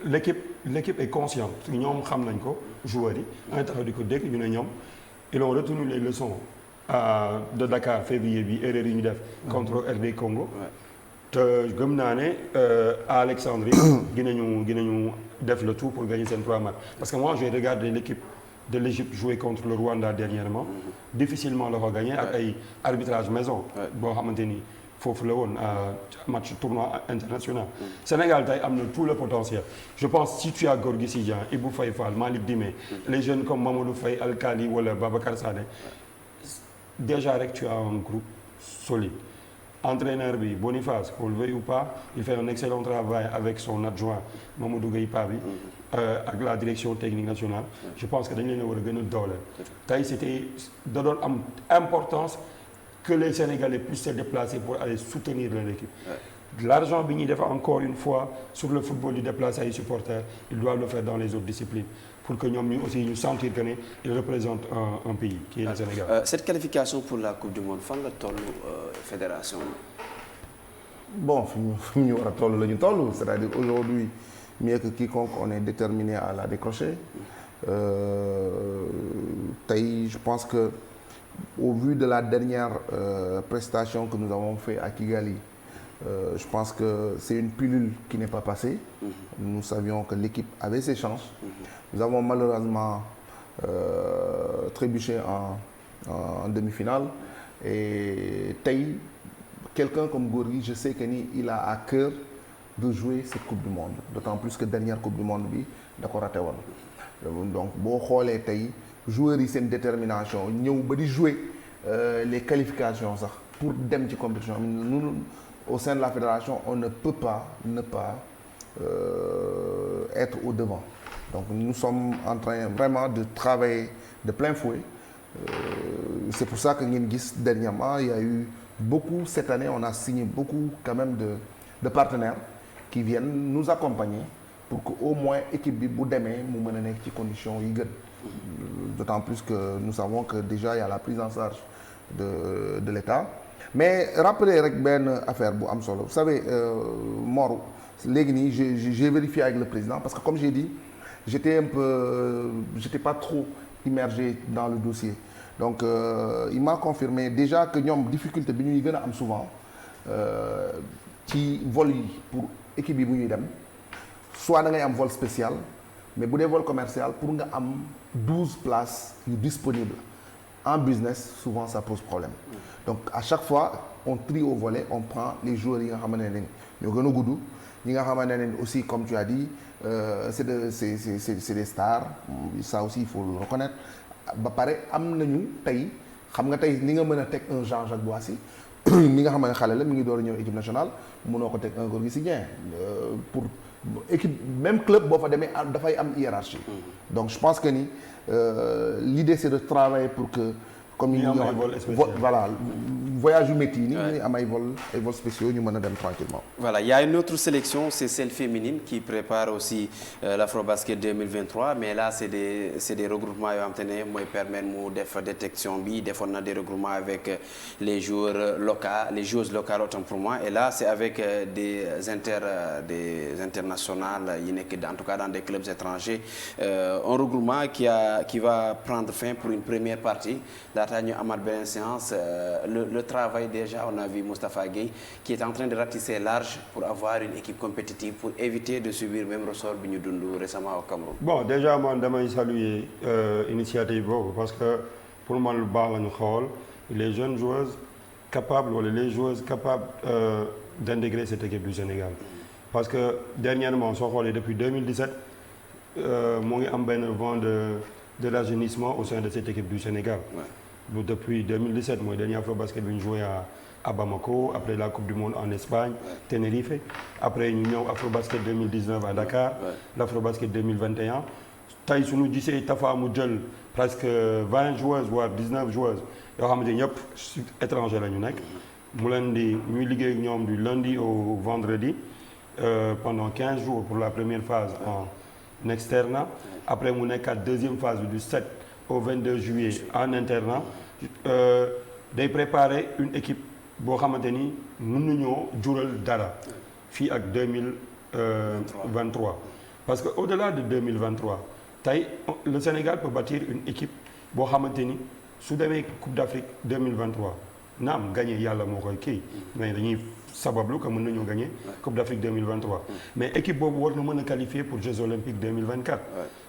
L'équipe est consciente ñoom xam nañ ko joueurs yi en taxaw di ko dégg ñu ne ñoom ils ont retenu les leçons de Dakar février bi erreur yi ñu def contre RD Congo te gëm naa ne à Alexandrie dinañu def le tout pour gagner seen 3 matchs parce que moi j'ai regardé l'équipe de l'Égypte jouer contre le Rwanda dernièrement difficilement la ko gagné ak ay arbitrage maison boo xamante ni foofu la woon match tournoi international. Sénégal tey am na tout le potentiel. Je pense si tu as Gorgui Sy Dieng, Ibou Faye Fall, Malick Dimé, les jeunes comme Mamadou Faye, Alkali wala Babacar Sané, déjà rek tu as un groupe solide. Entraîneur bi Boniface, qu'on le veuille ou pas, il fait un excellent travail avec son adjoint Mamadou Gueye Pabi ak la direction technique nationale. Je pense que dañ leen a war a gën a dooleel. Tey c'était da doon am importance. Que les Sénégalais puissent se déplacer pour aller soutenir leur équipe. L'argent bi ñuy def encore une fois sur le football di déplacer ay supporters ils doivent le faire dans les autres disciplines pour que ñoom ñu aussi ñu sentir que ne ils représentent un pays qui est le Sénégal. Cette qualification pour la Coupe du Monde fan la toll fédération Bon fi ñu war a toll la ñu toll c'est-à-dire aujourd'hui mieux que quiconque on est déterminé à la décrocher. Tey je pense que au vu de la dernière prestation que nous avons fait à Kigali, je pense que c'est une pilule qui n'est pas passée. Nous savions que l'équipe avait ses chances. Nous avons malheureusement trébuché en demi-finale. Et tey quelqu'un comme Gorgui, je sais que ni il a à cœur de jouer cette Coupe du Monde. D'autant plus que dernière Coupe du Monde bi da ko raté woon. Donc boo xoolee tey joueurs yi seen détermination ñëw ba di jouer les qualifications sax pour dem ci compétition nous au sein de la fédération on ne peut pas ne pas être au devant Donc nous sommes en train vraiment de travailler de plein fouet. C'est pour ça que ngeen gis dernièrement il y a eu beaucoup cette année on a signé beaucoup quand même de partenaires qui viennent nous accompagner pour que au moins équipe bi bu demee mu mën a nekk ci conditions yi gën. D'autant plus que nous savons que déjà il y a la prise en charge de l'État. Mais rappelez rek benn affaire bu am solo vous savez Mor léegi nii j'ai vérifié avec le président parce que comme j'ai dit j'étais pas trop immergé dans le dossier donc il m'a confirmé déjà que ñoom difficulté bi ñuy gën a am souvent ci vol yi pour équipe yi bu ñuy dem soit da ngay am vol spécial mais bu dee vol commercial pour nga am 12 places yu disponibles en business souvent ça pose problème donc à chaque fois on trie au volet on prend les joueurs yi nga xamante ne ñoo gën a gudd ñi nga xamante ne aussi comme tu as dit c'est des stars ça aussi il faut le reconnaître ba pare am nañu tey xam nga tey ni nga mën a teg un Jean-Jacques Boissy mi nga xam ne xale la mi ngi door a ñëw équipe nationale mënoo ko teg un Gorgui Sy Dieng pour équipe même club boo fa demee dafay am hiérarchie donc je pense que ni l'idée c'est de travailler pour que comme ni ñu voilà voyage yu métti yi ni am ay vols spéciaux ñu mën a dem tranquillement voilà il y a une autre sélection c'est celle féminine qui prépare aussi l'Afrobasket 2023 mais là c'est des regroupements yoo xam te ne mooy permettre mu def détection bi defoon na des regroupements avec les joueuses locales autant pour moi et là c'est avec des internationales yi nekk en tout cas dans des clubs étrangers un regroupement qui va prendre fin pour une première partie laataa ñu amaat beneen séance le travail déjà on a vu Moustapha Gueye qui est en train de ratisser large pour avoir une équipe compétitive pour éviter de subir même ressort bi ñu dund récemment au Cameroun. Bon déjà man damay saluer initiative boobu parce que pour man lu baax la ñu xool les jeunes joueuses capables wala les joueuses capables d'intégrer cette équipe du Sénégal parce que dernièrement soo xoolee depuis 2017 mu ngi am benn vent de rajeunissement au sein de cette équipe du Sénégal. Ouais. Depuis 2017 mooy dernier Afrobasket bi ñu joué à Bamako après la Coupe du Monde en Espagne Tenerife après ñu ñëw Afrobasket 2019 à Dakar l'Afrobasket 2021 tey suñu gisee Tafa mu jël presque 20 joueuses voire 19 joueuses yoo xamante ni ñëpp étranger la ñu nekk mu leen di ñuy liggéey ak ñoom du lundi au vendredi pendant 15 jours pour la première phase en externat après mu nekkaat deuxième phase du 7 au 22 juillet en internat day préparer une équipe boo xamante ni mën nañoo jural dara fii ak 2023 parce que au-delà de 2023 tey le Sénégal peut bâtir une équipe boo xamante ni su demee Coupe d'Afrique 2023 naam gagné yàlla moo koy kii mais dañuy sabablu que mën nañoo gagné Coupe d'Afrique 2023 mais équipe boobu war na mën a qualifier pour Jeux Olympiques 2024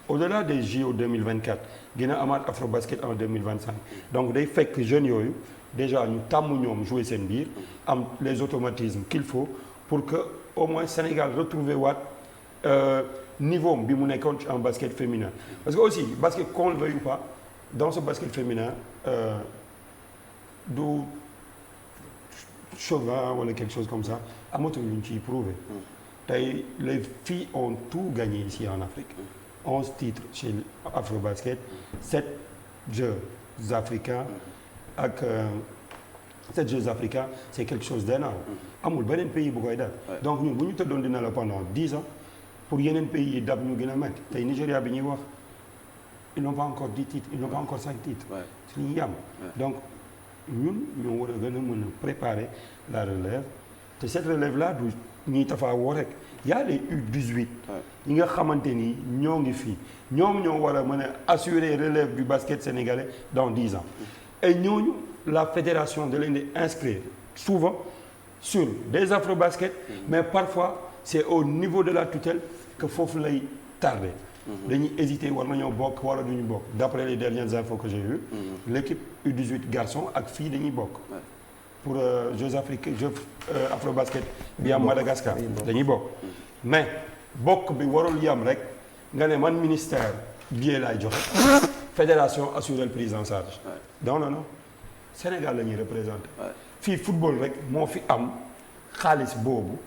au-delà des JO 2024 dina amaat Afrobasket en 2025 donc day fekk jeunes yooyu déjà ñu tàmm ñoom jouer seen biir am les automatismes qu'il faut pour que au moins Sénégal retrouver waat niveau bi mu nekkoon en basket féminin parce que aussi basket qu'on le veuille ou pas dans ce basket féminin du chauvin wala quelque chose comme ça amatul lu ñu ciy prouver tey les filles ont tout gagné ici en Afrique 11 titres chez Afrobasket 7 Jeux africains ak 7 Jeux africains c'est quelque chose d'énorme amul beneen pays bu koy def donc ñun bu ñu tëddoon dina la pendant 10 ans pour yeneen pays yi dab ñu gën a métti tey Nigéria bi ñuy wax ils n'ont pas encore 10 titres ils n'ont pas encore 5 titres si ñu yam donc ñun ñoo war a gën a mën a préparer la relève te cette relève là du ñuy tafaa woo rek y a les U18 ñi nga xamante ni ñoo ngi fii ñoom ñoo war a mën a assurer relève du basket sénégalais dans 10 ans et ñooñu la fédération de leen di inscrire souvent sur des Afrobasket mais parfois c'est au niveau de la tutelle que foofu lay tardé dañuy hésiter war nañoo bokk wala duñu bokk d'après les dernières infos que j'ai eues l'équipe U18 garçons ak filles dañuy bokk pour Jeux africains Jeux Afrobasket bi am Madagascar dañuy bokk mais bokk bi warul yam rek nga ne man ministère billet laay joxe fédération assurer le prise en charge non non non Sénégal la ñuy représenter fii football rek moo fi am xaalis boobu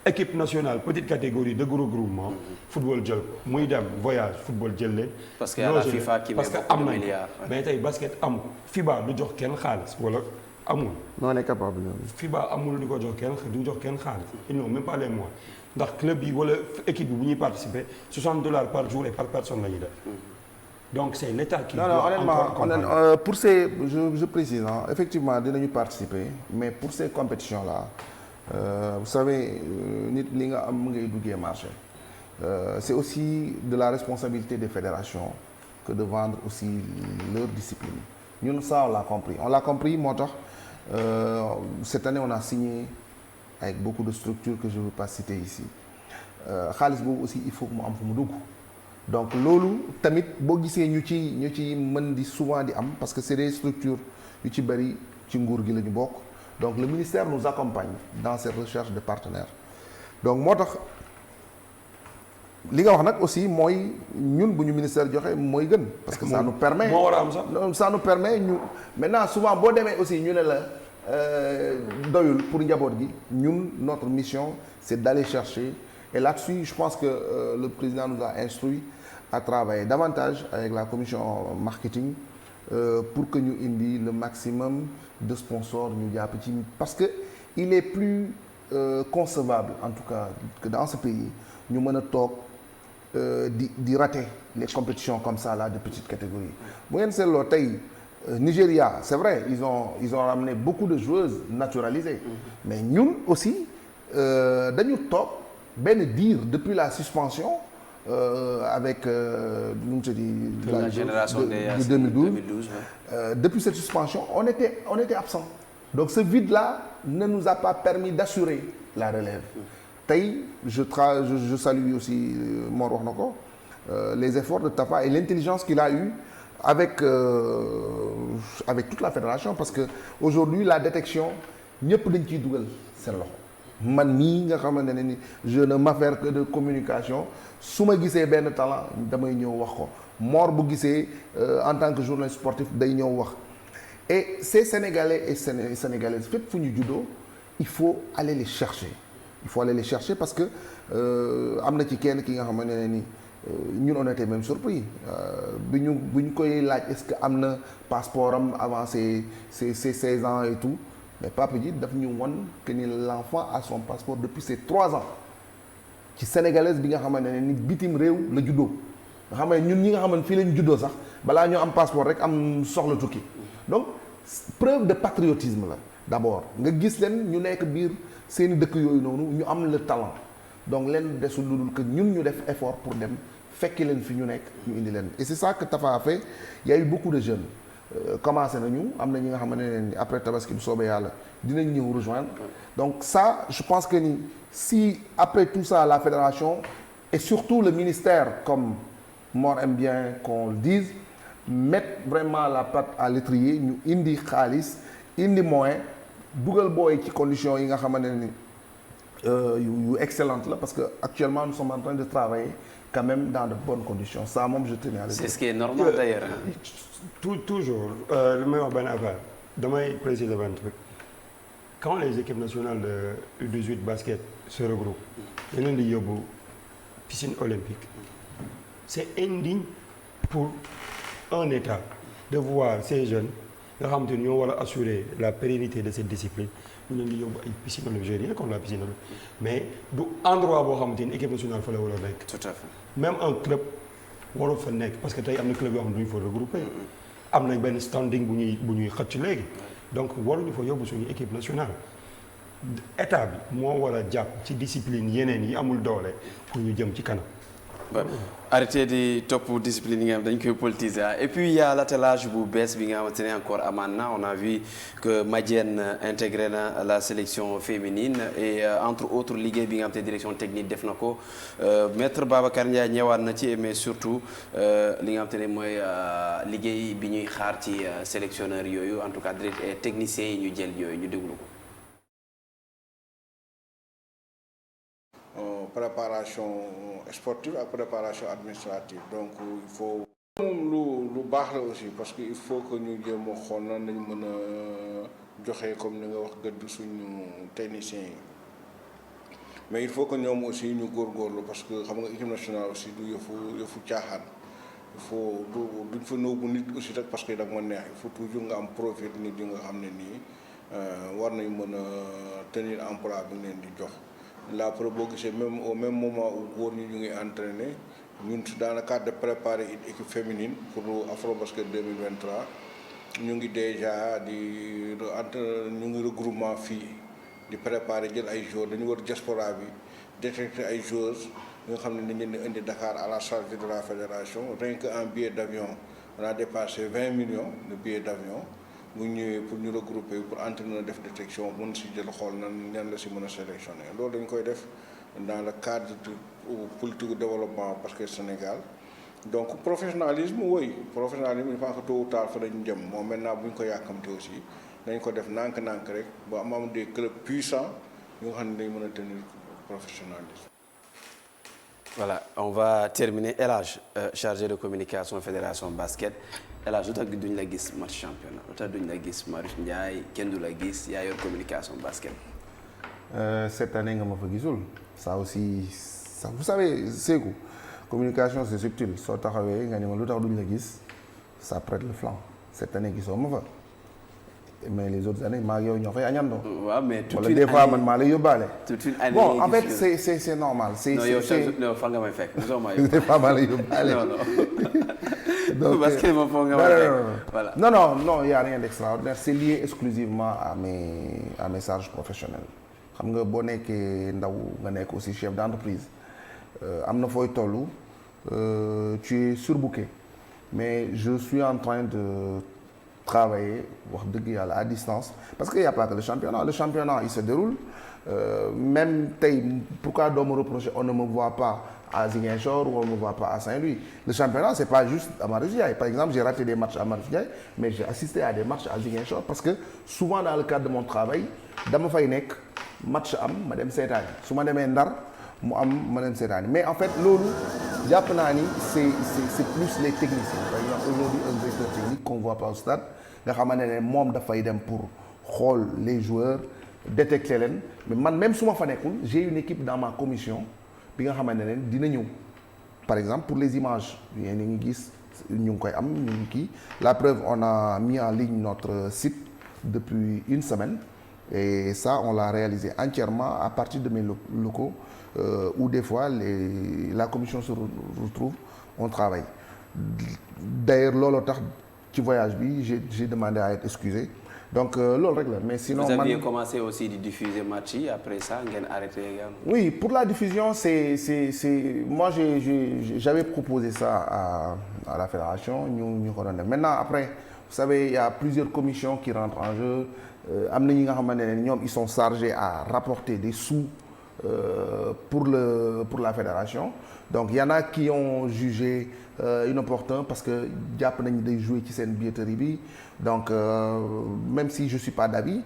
équipe nationale petite catégorie de regroupement football jël ko muy dem voyage football jël leen. parce que y a la FIFA qui met beaucoup de milliards. mais tey basket amul FIBA du jox kenn xaalis wala amul. non on est capable. FIBA amul di ko jox kenn du jox kenn xaalis ils n'ont même pas les moyens ndax club yi wala équipe bi bu ñuy participer $60 par jour et par personne la ñuy def. donc c'est l'État qui doit honnêtement pour ces je précise effectivement dinañu participer mais pour ces compétitions là vous savez nit li nga am ngay duggee marché c'est aussi de la responsabilité des fédérations que de vendre aussi leur discipline ñun ça on l'a compris moo tax cette année on a signé avec beaucoup de structures que je ne veux pas citer ici xaalis boobu aussi il faut que mu am fu mu dugg donc loolu tamit boo gisee ñu ci mën di souvent di am parce que c'est des structures yu ci bari ci nguur gi la ñu bokk donc le ministère nous accompagne dans cette recherche de partenaires donc moo tax li nga wax nag aussi mooy ñun bu ñu ministère joxe mooy gën parce que ça nous permet moo war a am sax ça nous permet ñu maintenant souvent boo demee aussi ñu ne la doyul pour njaboot gi ñun notre mission c'est d'aller chercher et là-dessus je pense que le président nous a instruit à travailler davantage avec la commission marketing pour que ñu indi le maximum de sponsors ñu jàpp ci parce que il est plus concevable en tout cas que dans ce pays ñu mën a toog di rater les compétitions comme ça là de petite catégorie bu ngeen seetloo tey Nigeria c'est vrai ils ont ramené beaucoup de joueuses naturalisées mais ñun aussi dañu toog benn diir depuis la suspension avec nu mu tudd la génération de 2012 depuis cette suspension on était absent donc ce vide là ne nous a pas permis d'assurer la relève tey je salue aussi Mor wax na ko les efforts de Tafa et l'intelligence qu'il a eu avec toute la fédération parce que aujourd'hui la détection ñëpp dañ ciy dugal seen loxo man mii nga xamante ne ni je ne m'affaire que de communication su ma gisee benn talent damay ñëw wax ko Mor bu gisee en tant que journaliste sportif day ñëw wax et ces Sénégalais et Sénégalaises fépp fu ñu juddoo il faut aller les chercher parce que am na ci kenn ki nga xamante ne ni ñun on était même surpris bi ñu koy laaj est-ce que am na passeport am avant ses 16 ans et tout mais papa ji daf ñu won que ni l'enfant a son passeport depuis ses 3 ans ci sénégalaise bi nga xamante ne ni bitim réew la juddoo nga xam ne ñun ñi nga xamante fii la ñu juddoo sax balaa ñoo am passeport rek am soxla tukki donc preuve de patriotisme la d'abord nga gis leen ñu nekk biir seeni dëkk yooyu noonu ñu am le talent donc leen desul lu dul que ñun ñu def effort pour dem fekki leen fi ñu nekk ñu indi leen et c'est ça que Tafa a fait il y a eu beaucoup de jeunes commencé nañu am na ñi nga xamante ne ni après tabaski bu soobee yàlla dinañ ñëw rejoindre donc ça je pense que ni si après tout ça la fédération et surtout le ministère comme Mor aime bien qu'on le dise mettre vraiment la patte à l'étrier ñu indi xaalis indi moyen dugal booy ci conditions yi nga xamante ne ni yu excellente la parce que actuellement nous sommes en train de travailler quand même dans de bonnes conditions ça moom je tenais à le dire. C'est ce qui est normal d'ailleurs. toujours li may wax benn affaire damay préciser benn truc quand les équipes nationales de U18 basket se regroupent dañ leen di yóbbu piscine olympique c'est indigne pour un État de voir ces jeunes nga xamante ni ñoo war a assurer la pérennité de cette discipline ñu leen di yóbbu ay piscine olympique rien comme la piscine olympique mais du endroit boo xamante ni équipe nationale fa la war a nekk. Tout à fait. même un club warul fa nekk parce que tey am na club yoo xam ne duñu fa regrouper am nañ benn standing bu ñuy xëcc léegi donc waruñu fa yóbbu suñu équipe nationale état bi moo war a jàpp ci discipline yeneen yi amul doole pour ñu jëm ci kanam. arrêté di topp discipline yi nga xam dañ koy politiser et puis il y a l'attelage bu bees bi nga xamante ne encore amaan na on a vu que Madiène intégré na la sélection féminine et entre autres liggéey bi nga xamante ne direction technique def na ko maître Babacar Ndiaye ñëwaat na ci mais surtout li nga xamante ne mooy liggéey bi ñuy xaar ci sélectionneur yooyu en tout cas techniciens yi ñu jël yooyu ñu déglu ko. préparation sportive ak préparation administrative donc il faut moom lu baax la aussi parce que il faut que ñu jéem a xool nan lañu mën a joxe comme ni nga wax gëdd suñu techniciens yi mais il faut que ñoom aussi ñu góorgóorlu parce que xam nga équipe nationale aussi du yëfu caaxaan il faut duñ fa nëw bu nit aussi rek parce que da nga ma neex il faut toujours nga am profil nit yi nga xam ne nii war nañ mën a tenir emploi bi nga leen di jox la preuve boo gisee même au même moment où góor ñi ñu ngi entraîné ñun dans le cadre de préparer une équipe féminine pour Afrobasket 2023 ñu ngi déjà ñu ngi regroupement fii di préparer jël ay joueurs dañu war diaspora bi détecter ay joueurs nga xam ne dañu leen di indi Dakar à la charge de la fédération rien que en billet d'avion on a dépassé 20 millions de billets d'avion bu ñëwee pour ñu regrouper pour entraîneur def détection mën si jël xool nan la si mën a sélectionner loolu dañ koy def dans le cadre de politique de développement parce que Sénégal donc professionnalisme oui professionnalisme je pense que tôt ou tard fa dañu jëm moom maintenant bu ñu ko yàkkamte aussi dañ ko def nànk-nànk rek ba am des clubs puissants yu nga xam ne dañ mën a tenir professionnalisme. Voilà, on va terminer. El Hadj chargé de communication fédération basket El Hadj lu tax duñ la gis match championnat lu tax duñ la gis Marius Ndiaye kenn du la gis yaa yor communication basket. Cette année nga ma fa gisul ça aussi ça vous savez Sékou communication c'est subtil soo taxawee nga ne ma lu tax duñ la gis ça prête le flanc cette année gisoo ma fa mais les autres années maa ak yow ñoo fay añandoo. waaw mais toute une année des fois man maa lay yóbbaale. toute une année bon en fait c'est normal. non yow non fan nga may fekk mosoo maa des fois maa lay yóbbaale. non donc parce que moom foog nga ma fekk voilà. non y a rien d'extraordinaire c'est lié exclusivement à mes charges professionnelles. xam nga boo nekkee ndaw nga nekk aussi chef d'entreprise am na fooy tollu tu es surbooké mais je suis en train de travailler wax dëgg yàlla à distance parce que y a pas que le championnat il se déroule même tey pourquoi doo me reprocher on ne me voit pas à Ziguinchor ou on ne me voit pas à Saint-Louis le championnat c'est pas juste à Marius Ndiaye par exemple j'ai raté des matchs à Marius Ndiaye mais j'ai assisté à des matchs à Ziguinchor parce que souvent dans le cadre de mon travail dama fay nekk match am ma dem seetaani su ma demee Ndar mu am ma dem seetaani mais en fait loolu jàpp naa ni c'est plus les techniciens par exemple aujourd'hui un directeur technique qu'on voit pas au stade nga xamante ne moom dafay dem pour xool les joueurs détecter leen mais man même su ma fa nekkul j'ai une équipe dans ma commission bi nga xamante ne dina ñëw par exemple pour les images yéen a ngi gis ñu ngi koy am ñu ngi kii la preuve on a mis en ligne notre site depuis une semaine et ça on l'a réalisé entièrement à partir de mes locaux où des fois la commission se retrouve on travaille d'ailleurs looloo tax ci voyage bi j'ai demandé à être excusé donc loolu rek la mais sinon vous aviez commencé aussi di diffuser match yi après ça ngeen arrêté également. Oui pour la diffusion c'est moi j'avais proposé ça à la fédération ñu ko doon def maintenant après vous savez il y a plusieurs commissions qui rentrent en jeu am na ñi nga xamante ne ñoom ils sont chargés à rapporter des sous pour la fédération donc il y en a qui ont jugé inopportun parce que jàpp nañu day jouer ci seen billetterie bi donc même si je suis pas d'avis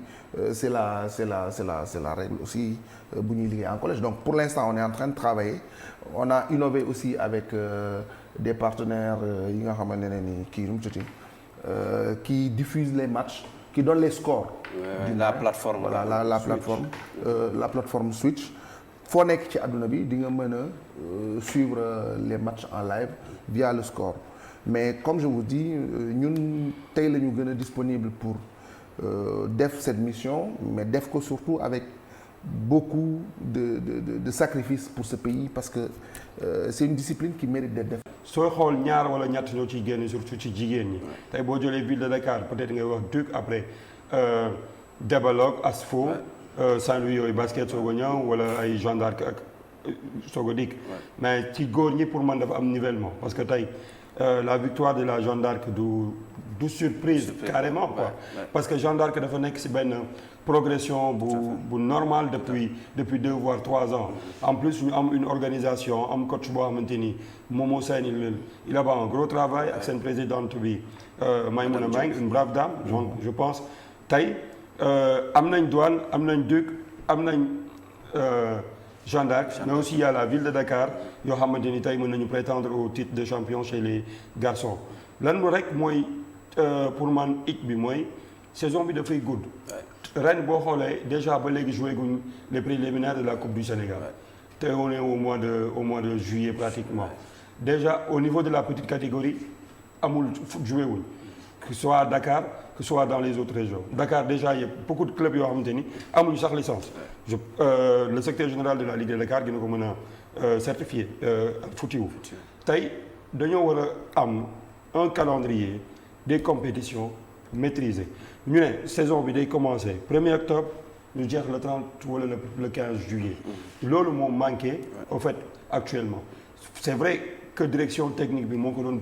c'est la règle aussi bu ñuy liggéey en collège donc pour l'instant on est en train de travailler on a innové aussi avec des partenaires yi nga xamante ne ni kii nu mu tudd qui diffusent les matchs qui donne les scores. La plateforme. Voilà, la plateforme Switch. foo nekk ci àdduna bi di nga mën a suivre les matchs en live via le score mais comme je vous dis ñun tey la ñu gën a disponible pour def cette mission mais def ko surtout avec beaucoup de sacrifices pour ce pays parce que c'est une discipline qui mérite d'être faite. sooy xool ñaar wala ñett ñoo ciy génn surtout ci jigéen ñi tey boo jëlee ville de Dakar peut-être ngay wax Duc après Débalog Asfo Saint-Louis yooyu basket soog a ñëw wala ay Jeanne d'Arc ak soog a dikk mais ci góor ñi pour man dafa am nivellement parce que tey la victoire de la Jeanne d'Arc du surprise carrément quoi parce que Jeanne d'Arc dafa nekk ci benn progression bu normal depuis 2 voire 3 ans en plus ñu am une organisation am coach boo xamante ni Momo Sène il a fait un gros travail ak seen présidente bi Maïmouna Mbengue une brave dame je pense tey am nañ Douane am nañ Duc am nañ Jeanne d'Arc mais aussi il y a la ville de Dakar yoo xamante ni tey mën nañu prétendre au titre de champion chez les garçons lan rek mooy pour man hic bi mooy saison bi dafay gudd ren boo xoolee déjà ba léegi joué guñ les préliminaires de la Coupe du Sénégal te on est au mois de juillet pratiquement déjà au niveau de la petite catégorie amul joué wuñ que ce soit à Dakar que ce soit dans les autres régions Dakar déjà il y a beaucoup de clubs yoo xamante ni amuñu sax licence le secrétaire général de la Ligue de Dakar dina ko mën a certifié futiwu tey dañoo war a am un calendrier des compétitions maîtrisées ñu ne saison bi day commencer 1er octobre ñu jeex le 30 wala le 15 juillet loolu moo manqué au fait actuellement c'est vrai que direction technique bi moo ko doon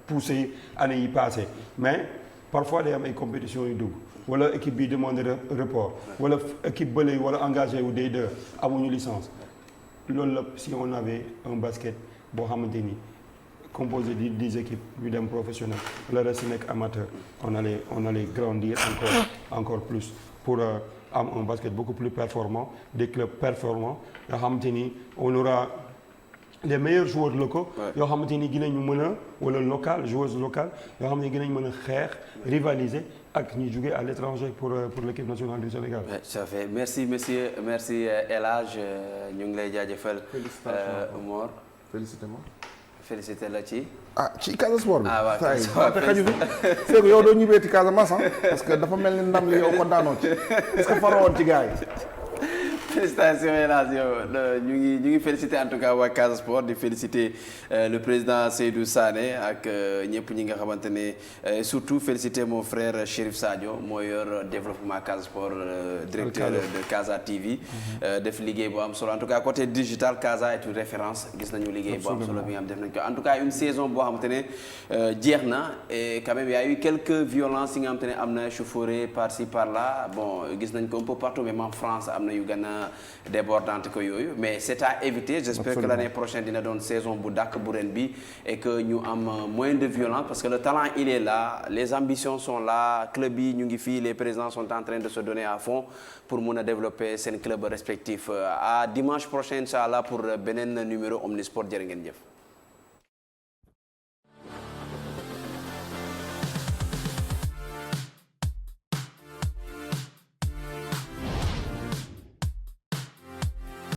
poussé année yi passé mais parfois day am ay compétitions yu dugg wala équipe bi demande report wala équipe bële wala engagé wu day deux amuñu licence loolu la si on avait un basket boo xamante ni composé de 10 équipes ñu dem professionnel le reste nekk amateur on allait grandir encore plus pour am un basket beaucoup plus performant des clubs performants nga xamante ni on aura les meilleurs joueurs locaux yoo xamante ni dinañu mën a wala local joueuses locales yoo xam ne dinañ mën a xeex rivaliser ak ñi jóge à l'étranger pour l'équipe nationale du Sénégal. Ça fait merci monsieur merci El Hadj ñu ngi lay jaajëfal. Mor félicitez-moi. félicité la ci. ci Casa Sport bi. waaw Casa Sport xaju fi yow doo ñibbeeti Casamance parce que dafa mel ni ndam li yow ko daanoo ci est-ce que farawoon ci gars yi. félicitations El Hadj yow ñu ngi féliciter en tout cas waa Casa Sport di féliciter le président Seydou Sané ak ñëpp ñi nga xamante ne surtout féliciter mon frère Chérif Sadio moo yor développement Casa Sport directeur de Casa TV def liggéey bu am solo en tout cas côté digital Casa est une référence gis nañu liggéey bu am solo bi nga xam def nañ ko en tout cas une saison boo xamante ne jeex na et quand même y a eu quelques violences yi nga xamante ne am na échauffourées par-ci par-là bon gis nañ ko un peu partout même en France am na yu gën a débordante ko yooyu mais c'est à éviter j'espère que l'année prochaine dina doon saison bu dàkk bu ren bi et que ñu am moins de violence parce que le talent il est là les ambitions sont là club yi ñu ngi fii les présidents sont en train de se donner à fond pour mun a développer seen club respectif à dimanche prochain inchallah pour beneen numéro Omnisport jërë ngeen jëf